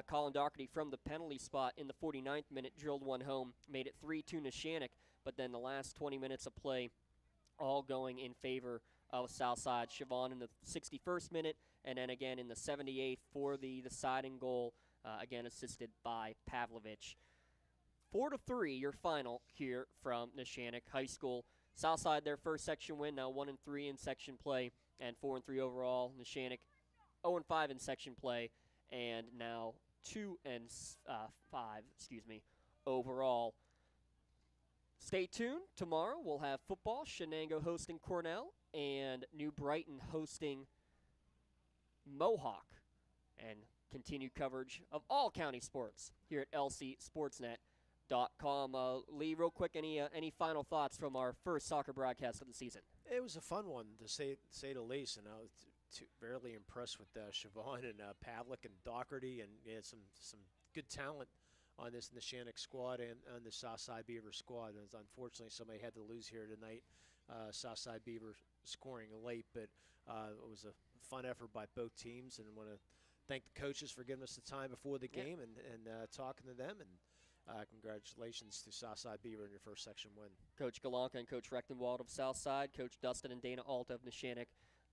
Colin Doherty from the penalty spot in the 49th minute drilled one home, made it 3-2 Neshannock, but then the last 20 minutes of play all going in favor of Southside. Siobhan in the 61st minute, and then again in the 78th for the deciding goal, again assisted by Pavlovich. 4-3 your final here from Neshannock High School. Southside their first section win, now 1-3 in section play, and 4-3 overall. Neshannock 0-5 in section play, and now 2-5 overall. Stay tuned. Tomorrow we'll have football. Shenango hosting Cornell, and New Brighton hosting Mohawk. And continued coverage of all county sports here at lcsportsnet.com. Lee, real quick, any final thoughts from our first soccer broadcast of the season? It was a fun one, to say the least, and I was fairly impressed with Siobhan and Pavlik and Doherty, and some good talent on this Neshannock squad and on the Southside Beaver squad. And unfortunately, somebody had to lose here tonight. Southside Beaver scoring late, but it was a fun effort by both teams, and I want to thank the coaches for giving us the time before the game and talking to them, and congratulations to Southside Beaver in your first section win. Coach Galanka and Coach Rechtenwald of Southside, Coach Dustin and Dana Alta of Neshannock,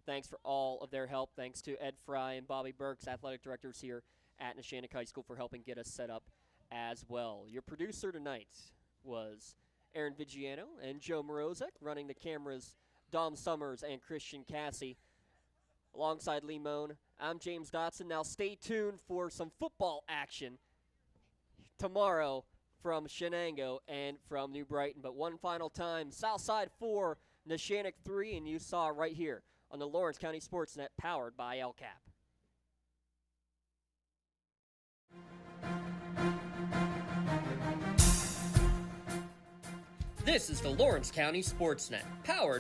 thanks for all of their help. Thanks to Ed Fry and Bobby Burks, athletic directors here at Neshannock High School, for helping get us set up as well. Your producer tonight was Aaron Vigiano and Joe Morozek, running the cameras Dom Summers and Christian Cassie. Alongside Lee Moan, I'm James Dotson. Now stay tuned for some football action tomorrow from Shenango and from New Brighton. But one final time, Southside 4, Neshannock 3, and you saw right here on the Lawrence County SportsNet, powered by LCAP. This is the Lawrence County SportsNet, powered